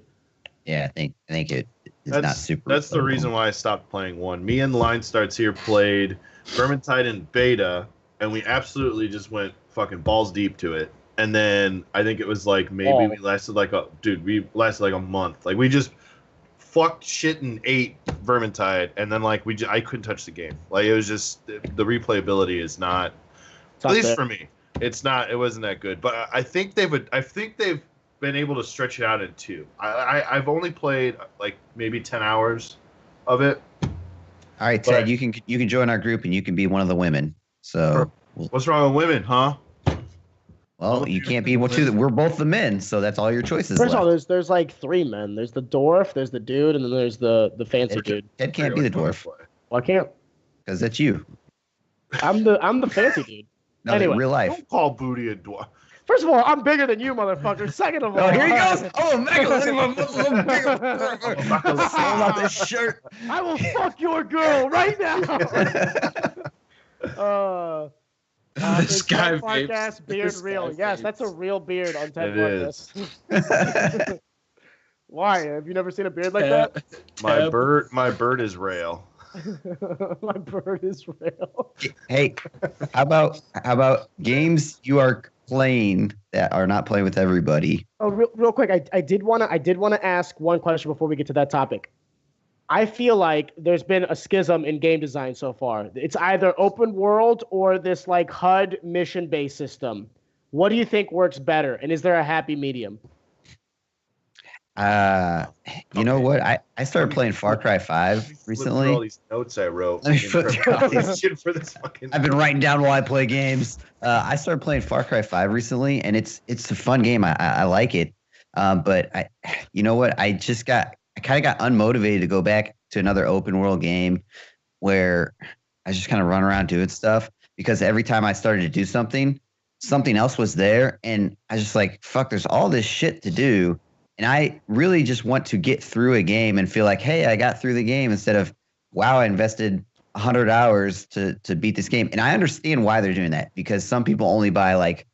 Yeah, I think it is not super. That's the reason why I stopped playing 1. Me and Line Starts here played Vermintide in beta. And we absolutely just went fucking balls deep to it. And then I think it was like maybe we lasted like a month. Like we just fucked shit and ate Vermintide, and then like I couldn't touch the game. Like it was just the replayability is not, at least for me, it's not. It wasn't that good. But I think they've been able to stretch it out in 2. I've only played like maybe 10 hours of it. All right, Ted, you can join our group and you can be one of the women. So what's wrong with women, huh? Well, you can't be we're both the men, so that's all your choices. First of all, there's like 3 men. There's the dwarf, there's the dude, and then there's the fancy dude. Ted can't be the dwarf. Well, I can't. Because that's you. I'm the fancy dude. No, anyway, in real life. Don't call Booty a dwarf. First of all, I'm bigger than you, motherfucker. Second of all, here he goes. Oh, Mega, look at my about this shirt. I will fuck your girl right now. This guy podcast beard real. Yes, that's a real beard on Ted Podcast. Why? Have you never seen a beard like that? My bird is rail. My bird is rail. Hey, how about games you are playing that are not playing with everybody? Oh, real quick, I did want to ask one question before we get to that topic. I feel like there's been a schism in game design so far. It's either open world or this like HUD mission-based system. What do you think works better? And is there a happy medium? You know what? I started playing Far Cry 5 recently. All these notes I wrote. Let me flip through all these shit for this fucking. I've been writing down while I play games. I started playing Far Cry 5 recently, and it's a fun game. I like it. But you know what? I kind of got unmotivated to go back to another open world game where I just kind of run around doing stuff because every time I started to do something else was there. And I was just like, fuck, there's all this shit to do. And I really just want to get through a game and feel like, hey, I got through the game instead of, wow, I invested 100 hours to beat this game. And I understand why they're doing that because some people only buy like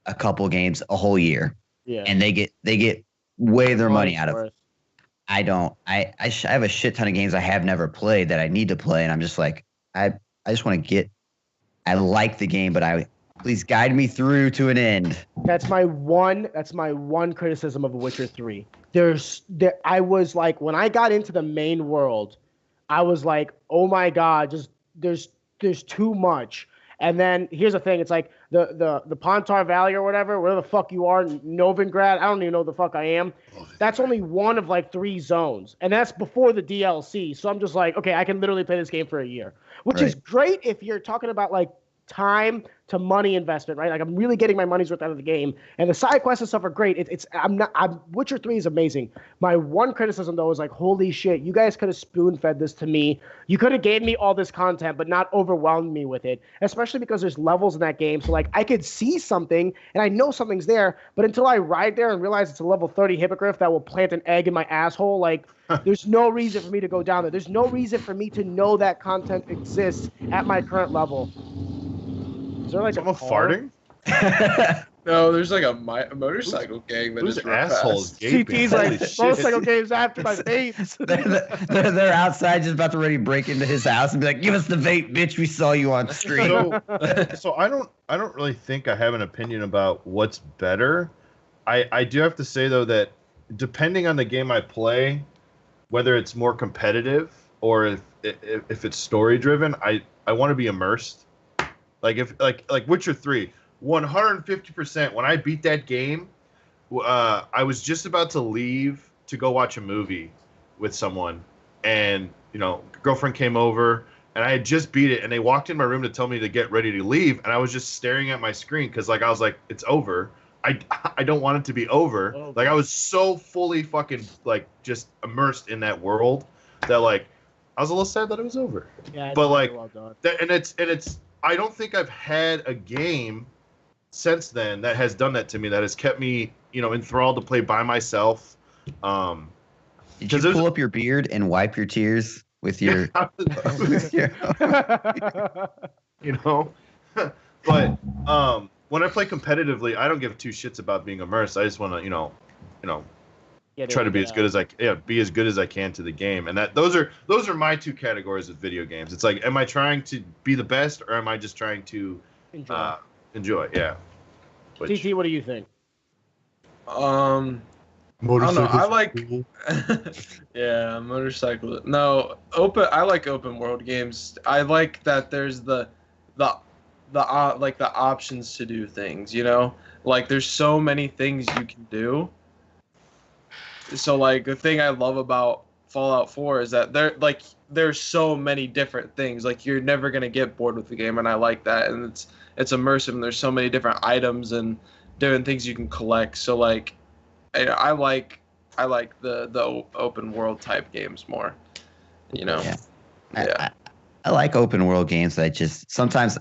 a couple games a whole year. Yeah. And they get way their money out of it. I don't. I have a shit ton of games I have never played that I need to play, and I'm just like, I just want to get. I like the game, but please guide me through to an end. That's my one criticism of Witcher 3. I was like, when I got into the main world, I was like, oh my god, just there's too much. And then here's the thing: it's like the Pontar Valley or whatever the fuck you are, Novigrad. I don't even know the fuck I am. That's only one of like 3 zones, and that's before the DLC. So I'm just like, okay, I can literally play this game for a year, which is great if you're talking about like time to money investment, right? Like I'm really getting my money's worth out of the game, and the side quests and stuff are great. Witcher 3 is amazing. My one criticism though is like, holy shit, you guys could have spoon fed this to me. You could have gave me all this content, but not overwhelmed me with it. Especially because there's levels in that game, so like I could see something and I know something's there, but until I ride there and realize it's a level 30 hippogriff that will plant an egg in my asshole, like there's no reason for me to go down there. There's no reason for me to know that content exists at my current level. Is there like someone farting? No, there's like a motorcycle gang that is assholes. CT's like motorcycle games after my vapes. they're outside just about to ready to break into his house and be like, "Give us the vape, bitch. We saw you on stream." So I don't really think I have an opinion about what's better. I do have to say though that depending on the game I play, whether it's more competitive or if it's story driven, I want to be immersed. Like if like Witcher 3, 150%. When I beat that game, I was just about to leave to go watch a movie with someone, and girlfriend came over, and I had just beat it, and they walked in my room to tell me to get ready to leave, and I was just staring at my screen because I was like, it's over. I don't want it to be over. Oh, like I was so fully fucking just immersed in that world that I was a little sad that it was over. Yeah, but it's. I don't think I've had a game since then that has done that to me, that has kept me, enthralled to play by myself. Did you pull up your beard and wipe your tears with your... But when I play competitively, I don't give 2 shits about being immersed. I just want to, try to be as good as I can to the game, and those are my 2 categories of video games. It's like, am I trying to be the best, or am I just trying to enjoy? Yeah. TT, what do you think? I don't know. I like motorcycle. No, I like open world games. I like that there's the options to do things. Like there's so many things you can do. So the thing I love about Fallout 4 is that there's so many different things. Like you're never gonna get bored with the game, and I like that. And it's immersive, and there's so many different items and different things you can collect. So I like the open world type games more. Yeah. I like open world games. I just sometimes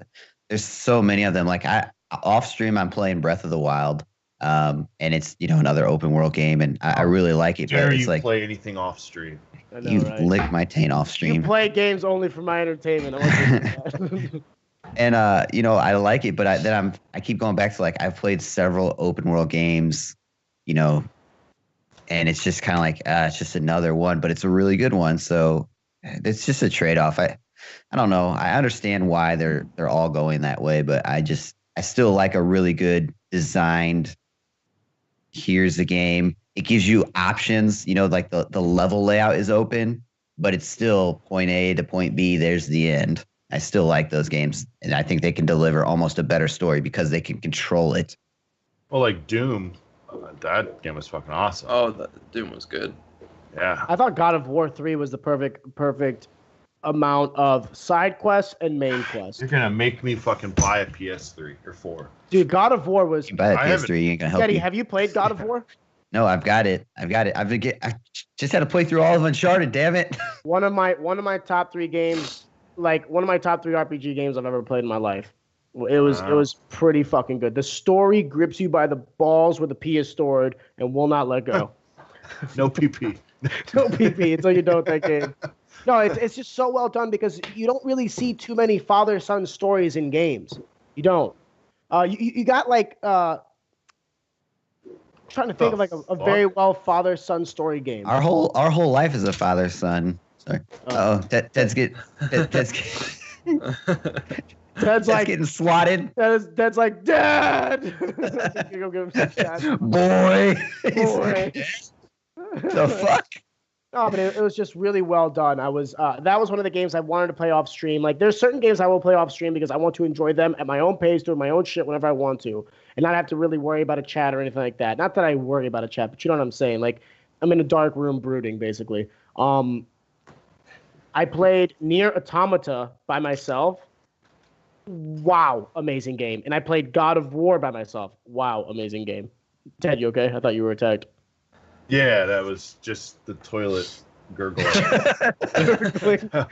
there's so many of them. Like off stream, I'm playing Breath of the Wild. And it's another open world game, and I really like it. Dare but it's you play anything off stream? You lick my taint off stream. You play games only for my entertainment. And I like it, but I keep going back to I've played several open world games, and it's just kind of it's just another one, but it's a really good one. So it's just a trade off. I don't know. I understand why they're all going that way, but I still like a really good designed. Here's the game. It gives you options, the level layout is open, but it's still point A to point B. There's the end. I still like those games, and I think they can deliver almost a better story because they can control it. Well, like Doom, that game was fucking awesome. Oh, Doom was good. Yeah. I thought God of War 3 was the perfect amount of side quests and main quests. You're gonna make me fucking buy a PS3 or 4. Dude, God of War was. You buy a PS3, you ain't gonna help Eddie, you. have you played God of War? No, I've got it. I just had to play through all of Uncharted. Damn it. One of my top 3 games, one of my top 3 RPG games I've ever played in my life. It was pretty fucking good. The story grips you by the balls where the P is stored and will not let go. No PP. No PP until you don't that game. No, it's just so well done because you don't really see too many father-son stories in games. You don't. You got trying to think of a very well father-son story game. Our whole life is a father-son. Sorry. Ted's getting getting swatted. Ted's like, Dad. Go give him some shots. Boy. Boy. The fuck? No, but it was just really well done. I was that was one of the games I wanted to play off stream. Like there's certain games I will play off stream because I want to enjoy them at my own pace, doing my own shit whenever I want to, and not have to really worry about a chat or anything like that. Not that I worry about a chat, but you know what I'm saying. Like I'm in a dark room brooding, basically. I played Nier Automata by myself. Wow, amazing game. And I played God of War by myself. Wow, amazing game. Ted, you okay? I thought you were attacked. Yeah, that was just the toilet gurgling. The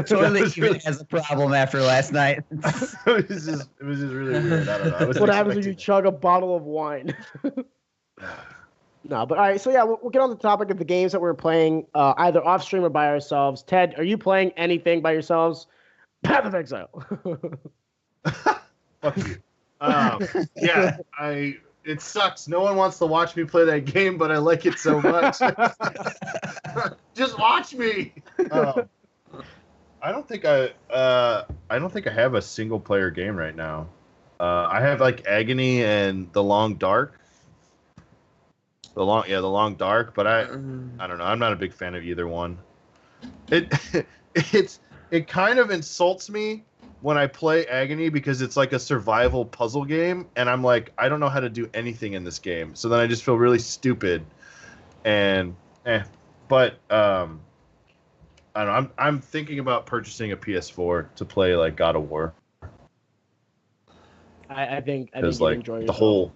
toilet even has a problem after last night. it was just really weird. I don't know. What happens when you chug a bottle of wine? No, but all right. So yeah, we'll get on the topic of the games that we're playing, either off stream or by ourselves. Ted, are you playing anything by yourselves? Path of Exile. Fuck you. Yeah, it sucks. No one wants to watch me play that game, but I like it so much. Just watch me. I don't think I have a single player game right now. I have like Agony and The Long Dark. The Long Dark, but I don't know. I'm not a big fan of either one. It kind of insults me when I play Agony because it's like a survival puzzle game, and I'm like, I don't know how to do anything in this game. So then I just feel really stupid. And but I don't know. I'm thinking about purchasing a PS4 to play like God of War. I think like enjoy the whole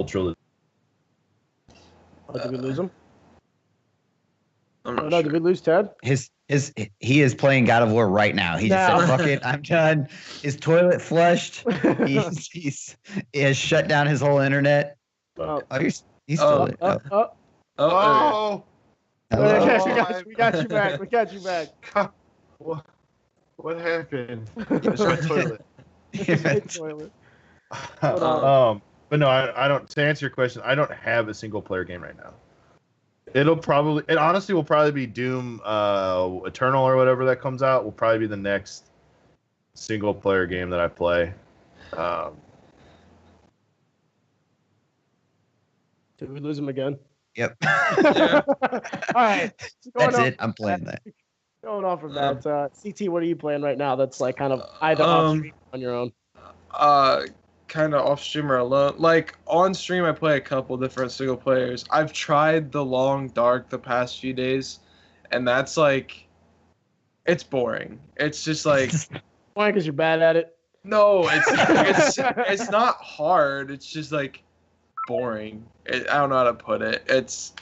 trilogy. Oh, did we lose him? No, did we lose Ted? He is playing God of War right now. He just said, "Fuck it, I'm done." His toilet flushed. He has shut down his whole internet. Oh, he's still. We got you back. We got you back. What happened? It's my toilet. Toilet. But no, I don't. To answer your question, I don't have a single player game right now. It honestly will probably be Doom Eternal or whatever that comes out. Will probably be the next single player game that I play. Did we lose him again? Yep. Yeah. All right. That's it. I'm playing that. Going off of that, CT, what are you playing right now? That's like kind of either off stream or on your own. Kind of off stream or alone. Like on stream, I play a couple different single players. I've tried The Long Dark the past few days, and that's like, it's boring. It's just like, why? Because you're bad at it. No, it's not hard. It's just like boring. I don't know how to put it. It's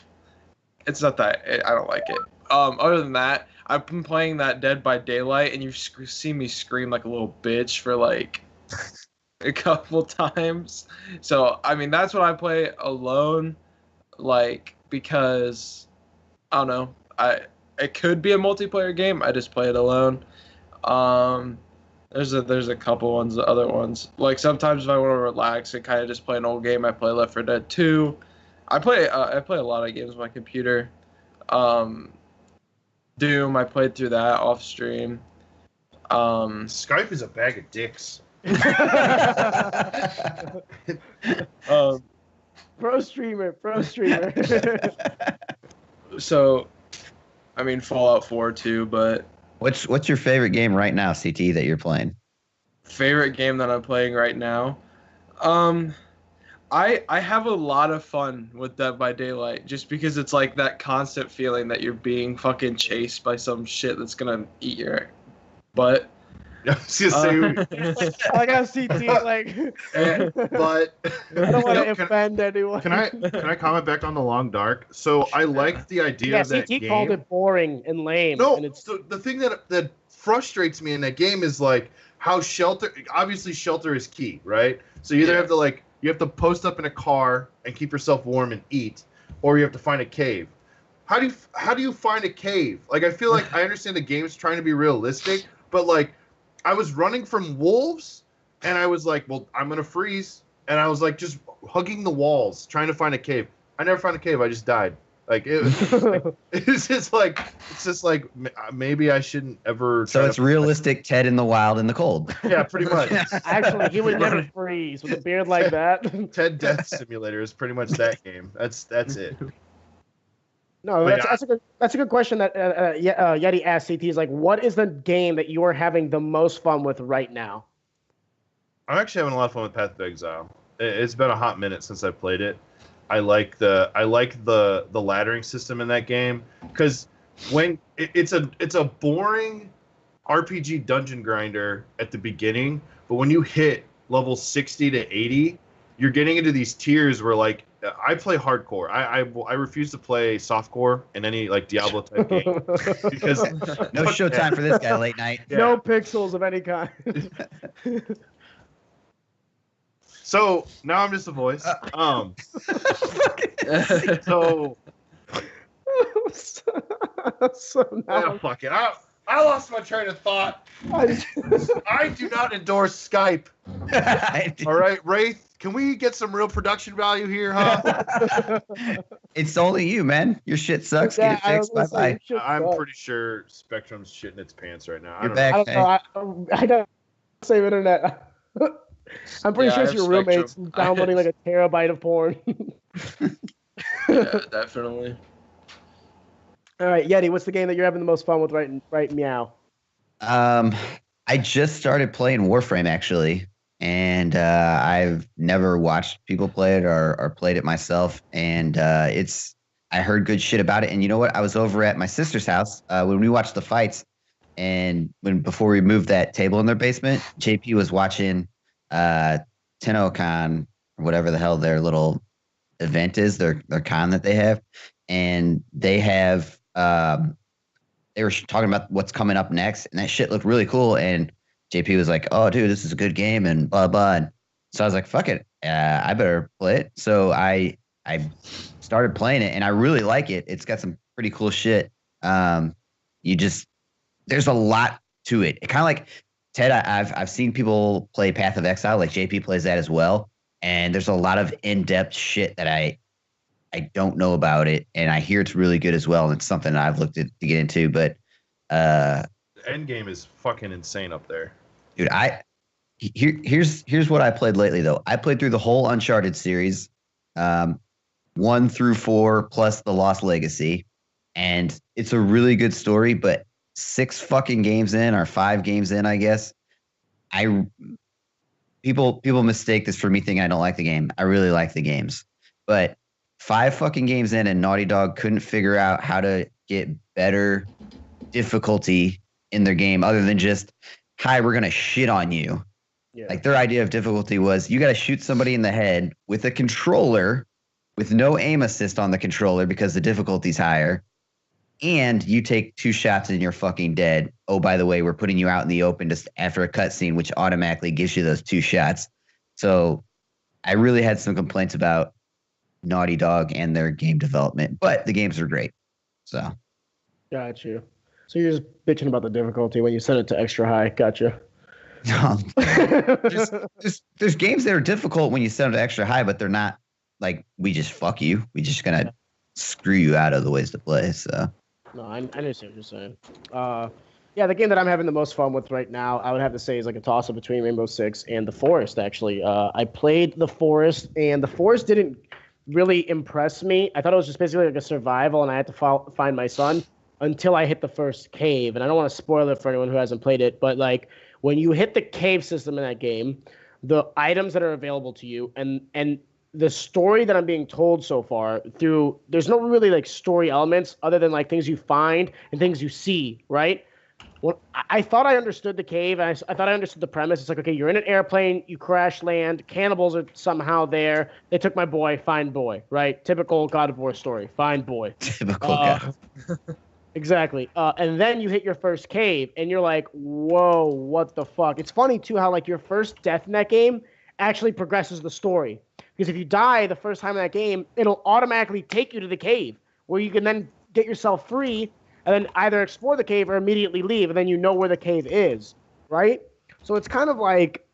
not that. I don't like it. Other than that, I've been playing that Dead by Daylight, and you've seen me scream like a little bitch for like a couple times. So I mean, that's what I play alone, like, because I don't know. It could be a multiplayer game. I just play it alone. There's a couple other ones. Like sometimes if I want to relax and kind of just play an old game, I play Left 4 Dead 2. I play a lot of games on my computer. Doom, I played through that off stream. Skype is a bag of dicks. Pro streamer. So, I mean, Fallout 4 too, but what's your favorite game right now, CT, that you're playing? Favorite game that I'm playing right now? I have a lot of fun with Dead by Daylight just because it's like that constant feeling that you're being fucking chased by some shit that's gonna eat your butt. I was gonna say, I got CT like, but I don't want to offend anyone. Can I comment back on The Long Dark? So I like the idea of that CT game. called it boring and lame. No, and it's the thing that frustrates me in that game is like how shelter is key, right? So you either have to post up in a car and keep yourself warm and eat, or you have to find a cave. How do you find a cave? Like, I feel like I understand the game's trying to be realistic, but like I was running from wolves and I was like, well, I'm gonna freeze, and I was like just hugging the walls trying to find a cave. I never found a cave. I just died. Like it's just like maybe I shouldn't ever. So it's realistic Ted in the wild in the cold. Yeah, pretty much. Actually, he would never freeze with a beard like that. Ted Death Simulator is pretty much that game. That's it. No, that's a good question that Yeti asked CT. Is like, what is the game that you are having the most fun with right now? I'm actually having a lot of fun with Path of Exile. It's been a hot minute since I played it. I like the laddering system in that game because when it's a boring RPG dungeon grinder at the beginning, but when you hit level 60 to 80, you're getting into these tiers where like I play hardcore. I refuse to play softcore in any like Diablo type game because no showtime for this guy late night. Yeah. No pixels of any kind. So now I'm just a voice. So now fuck it. I lost my train of thought. I do not endorse Skype. All right, Wraith, can we get some real production value here, huh? It's only you, man. Your shit sucks. Yeah, get it fixed. Bye-bye. I'm pretty sure Spectrum's shitting its pants right now. You're back. I don't save internet. I'm pretty sure it's your roommates downloading like a terabyte of porn. Yeah, definitely. All right, Yeti, what's the game that you're having the most fun with right meow? I just started playing Warframe actually, and I've never watched people play it or played it myself, and I heard good shit about it. And you know what? I was over at my sister's house when we watched the fights, and before we moved that table in their basement, JP was watching TennoCon or whatever the hell their little event is, their con that they have, and they have they were talking about what's coming up next, and that shit looked really cool. And JP was like, "Oh, dude, this is a good game," and blah blah. And so I was like, "Fuck it, I better play it." So I started playing it, and I really like it. It's got some pretty cool shit. There's a lot to it. It kind of like Ted. I've seen people play Path of Exile, like JP plays that as well, and there's a lot of in-depth shit that I don't know about it, and I hear it's really good as well. And it's something that I've looked at to get into, but the end game is fucking insane up there, dude. Here's what I played lately though. I played through the whole Uncharted series, 1 through 4 plus the Lost Legacy, and it's a really good story. But 6 fucking games in, or 5 games in, I guess. People mistake this for me thinking I don't like the game. I really like the games, but 5 fucking games in, and Naughty Dog couldn't figure out how to get better difficulty in their game other than just, "Hi, we're gonna shit on you." Yeah. Like their idea of difficulty was you got to shoot somebody in the head with a controller, with no aim assist on the controller because the difficulty's higher, and you take 2 shots and you're fucking dead. Oh, by the way, we're putting you out in the open just after a cutscene, which automatically gives you those 2 shots. So I really had some complaints about Naughty Dog and their game development, but the games are great. So, got you. So you're just bitching about the difficulty when you set it to extra high. Gotcha. There's games that are difficult when you set them to extra high, but they're not like, we just fuck you. We just gonna screw you out of the ways to play. So. No, I understand what you're saying. Yeah, the game that I'm having the most fun with right now, I would have to say, is like a toss-up between Rainbow Six and The Forest, actually. I played The Forest, and The Forest didn't really impress me. I thought it was just basically like a survival, and I had to find my son until I hit the first cave. And I don't want to spoil it for anyone who hasn't played it, but like when you hit the cave system in that game, the items that are available to you and the story that I'm being told so far there's no really like story elements other than like things you find and things you see, right? Well, I thought I understood the cave. I thought I understood the premise. It's like, okay, you're in an airplane, you crash land, cannibals are somehow there. They took my boy, find boy, right? Typical God of War story, find boy. Typical God. Exactly. And then you hit your first cave, and you're like, whoa, what the fuck? It's funny, too, how like your first death in that game actually progresses the story. Because if you die the first time in that game, it'll automatically take you to the cave, where you can then get yourself free and then either explore the cave or immediately leave, and then you know where the cave is, right? So it's kind of like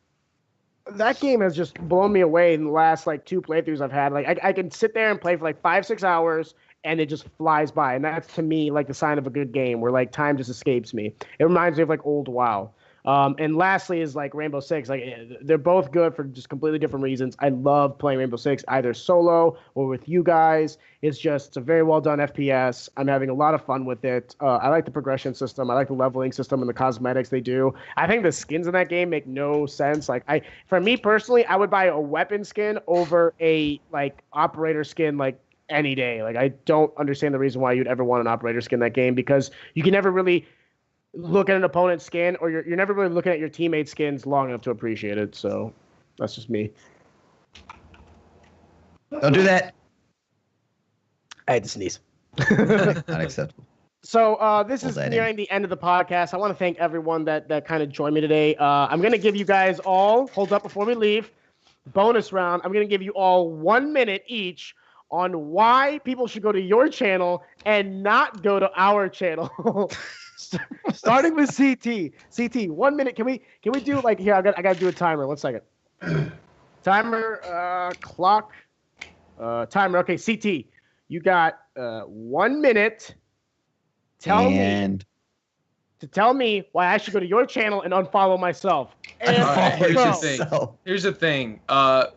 that game has just blown me away in the last like 2 playthroughs I've had. Like I can sit there and play for like 5-6 hours, and it just flies by. And that's to me like the sign of a good game, where like time just escapes me. It reminds me of like old WoW. And lastly is like Rainbow Six. Like they're both good for just completely different reasons. I love playing Rainbow Six either solo or with you guys. It's a very well done FPS. I'm having a lot of fun with it. I like the progression system. I like the leveling system and the cosmetics they do. I think the skins in that game make no sense. Like for me personally, I would buy a weapon skin over a like operator skin like any day. Like I don't understand the reason why you'd ever want an operator skin in that game because you can never really look at an opponent's skin, or you're never really looking at your teammates' skins long enough to appreciate it. So that's just me. Don't do that. I had to sneeze. Not acceptable. So this is nearing the end of the podcast. I want to thank everyone that kind of joined me today. I'm going to give you guys all, hold up before we leave, bonus round. I'm going to give you all 1 minute each on why people should go to your channel and not go to our channel. Starting with CT. CT, 1 minute. Can we do like here? I got to do a timer. 1 second. Timer. Clock. Timer. Okay, CT. You got 1 minute. Tell me why I should go to your channel and unfollow myself. And Here's the thing.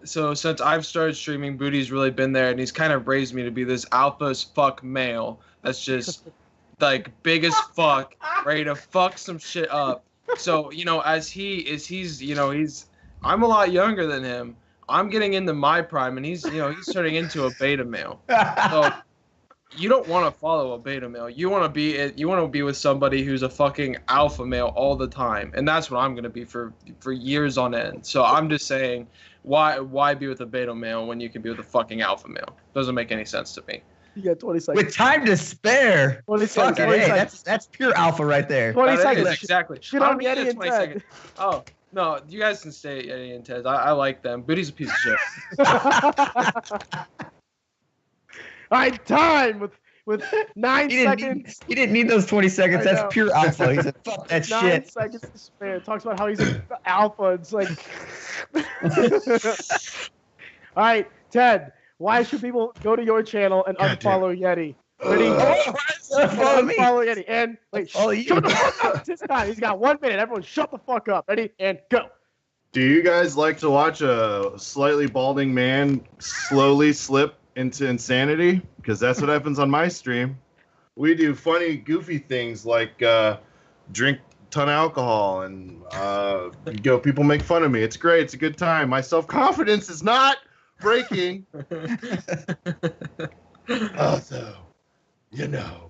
So since I've started streaming, Booty's really been there, and he's kind of raised me to be this alpha as fuck male. That's just like big as fuck, ready to fuck some shit up. So I'm a lot younger than him. I'm getting into my prime, and he's turning into a beta male. So you don't want to follow a beta male. You want to be with somebody who's a fucking alpha male all the time, and that's what I'm gonna be for years on end. So I'm just saying, why be with a beta male when you can be with a fucking alpha male? Doesn't make any sense to me. You got 20 seconds. With time to spare. 20 seconds. 20 seconds. That's pure alpha right there. 20 seconds. Exactly. Shit on Yeti and Ted. Oh, no, you guys can stay at Yeti and Ted. I like them. Booty's a piece of shit. All right, time with 9 seconds. He didn't need those 20 seconds. That's pure alpha. He said, fuck that 9 shit. 9 seconds to spare. Talks about how he's an alpha. It's like... All right, Ted. Why should people go to your channel and unfollow Yeti? Ready? Unfollow Yeti. And wait, shut the fuck up this time. He's got 1 minute. Everyone shut the fuck up. Ready? And go. Do you guys like to watch a slightly balding man slowly slip into insanity? Because that's what happens on my stream. We do funny, goofy things like drink a ton of alcohol and people make fun of me. It's great. It's a good time. My self-confidence is not breaking. Also,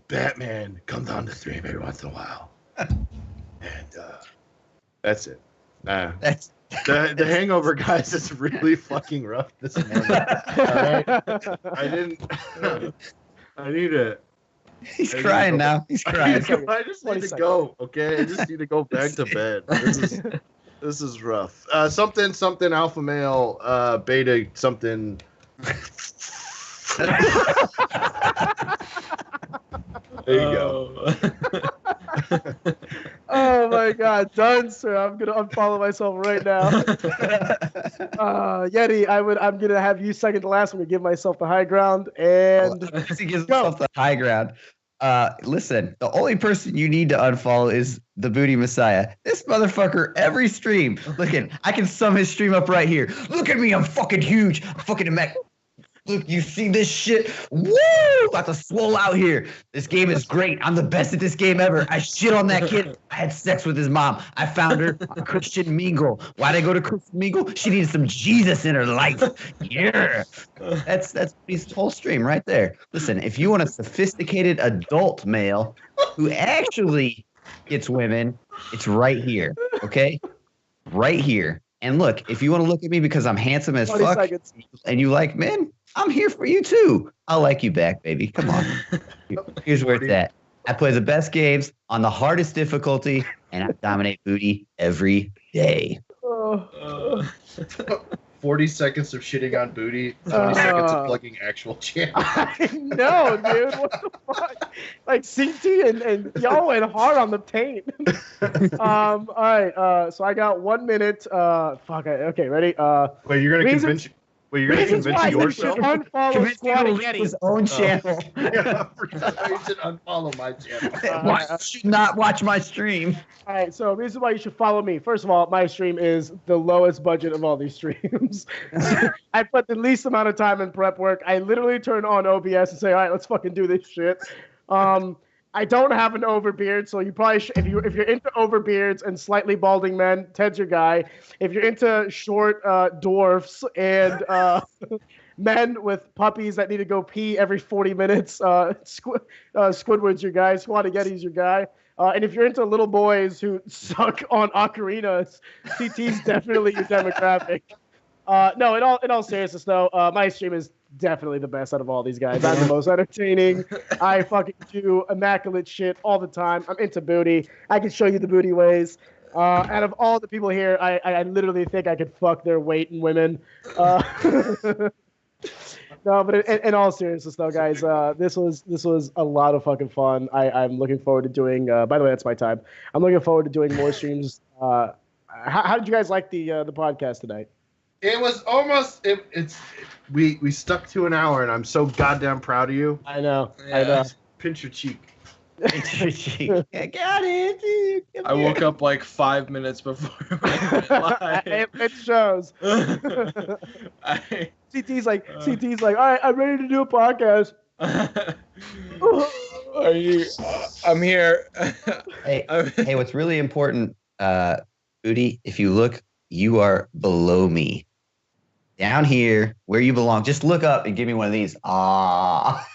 Batman comes on the stream every once in a while. And that's it. The Hangover, guys, is really fucking rough this morning. All right? I need it. He's crying now. He's crying. I just need to go, okay? I just need to go back to bed. This is rough. Something alpha male, beta something. There you go. Oh my God, done, sir. I'm gonna unfollow myself right now. Yeti, I'm gonna have you second to last. I'm gonna give myself the high ground, and he gives himself the high ground. Listen, the only person you need to unfollow is the Booty Messiah. This motherfucker, every stream. Look at, I can sum his stream up right here. Look at me, I'm fucking huge. I'm fucking immaculate. Look, you see this shit? Woo! About to swole out here. This game is great. I'm the best at this game ever. I shit on that kid. I had sex with his mom. I found her on Christian Mingle. Why'd I go to Christian Mingle? She needed some Jesus in her life. Yeah. That's his whole stream right there. Listen, if you want a sophisticated adult male who actually gets women, it's right here. Okay? Right here. And look, if you want to look at me because I'm handsome as fuck and you like men, I'm here for you too. I'll like you back, baby. Come on. Here's where it's at. I play the best games on the hardest difficulty, and I dominate Booty every day. 40 seconds of shitting on Booty, 20 seconds of plugging actual channels. I know, dude. What the fuck? Like, CT and y'all went hard on the paint. All right. So I got 1 minute. Okay, ready? Wait, you're going to convince Well, you're gonna Reasons convince why you yourself. should unfollow Squad and Yeti. His own channel. You should unfollow my channel. Why should not watch my stream? All right, so reason why you should follow me. First of all, my stream is the lowest budget of all these streams. I put the least amount of time in prep work. I literally turn on OBS and say, all right, let's fucking do this shit. I don't have an overbeard, so you probably if you're into overbeards and slightly balding men, Ted's your guy. If you're into short dwarfs and men with puppies that need to go pee every 40 minutes, Squidward's your guy. Squad and Yeti's your guy. And if you're into little boys who suck on ocarinas, CT's definitely your demographic. No, in all seriousness though, my stream is definitely the best out of all these guys. I'm the most entertaining. I fucking do immaculate shit all the time. I'm into booty. I can show you the booty ways. Out of all the people here, I literally think I could fuck their weight in women. No, but in all seriousness though, guys, this was a lot of fucking fun. I'm looking forward to doing. By the way, that's my time. I'm looking forward to doing more streams. How did you guys like the podcast tonight? It was almost we stuck to an hour, and I'm so goddamn proud of you. I know. Yeah. I know. Pinch your cheek. Pinch your cheek. I got it. I woke up like 5 minutes before we went live. It shows. CT's like, all right, I'm ready to do a podcast. Are you? I'm here. Hey, what's really important, Booty, if you look, you are below me. Down here, where you belong. Just look up and give me one of these. Ah.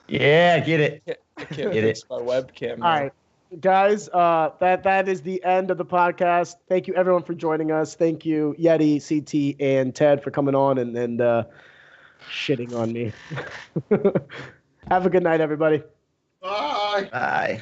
Yeah, get it. I can't Get fix my webcam. All right, guys, that is the end of the podcast. Thank you, everyone, for joining us. Thank you, Yeti, CT, and Ted for coming on and shitting on me. Have a good night, everybody. Bye. Bye.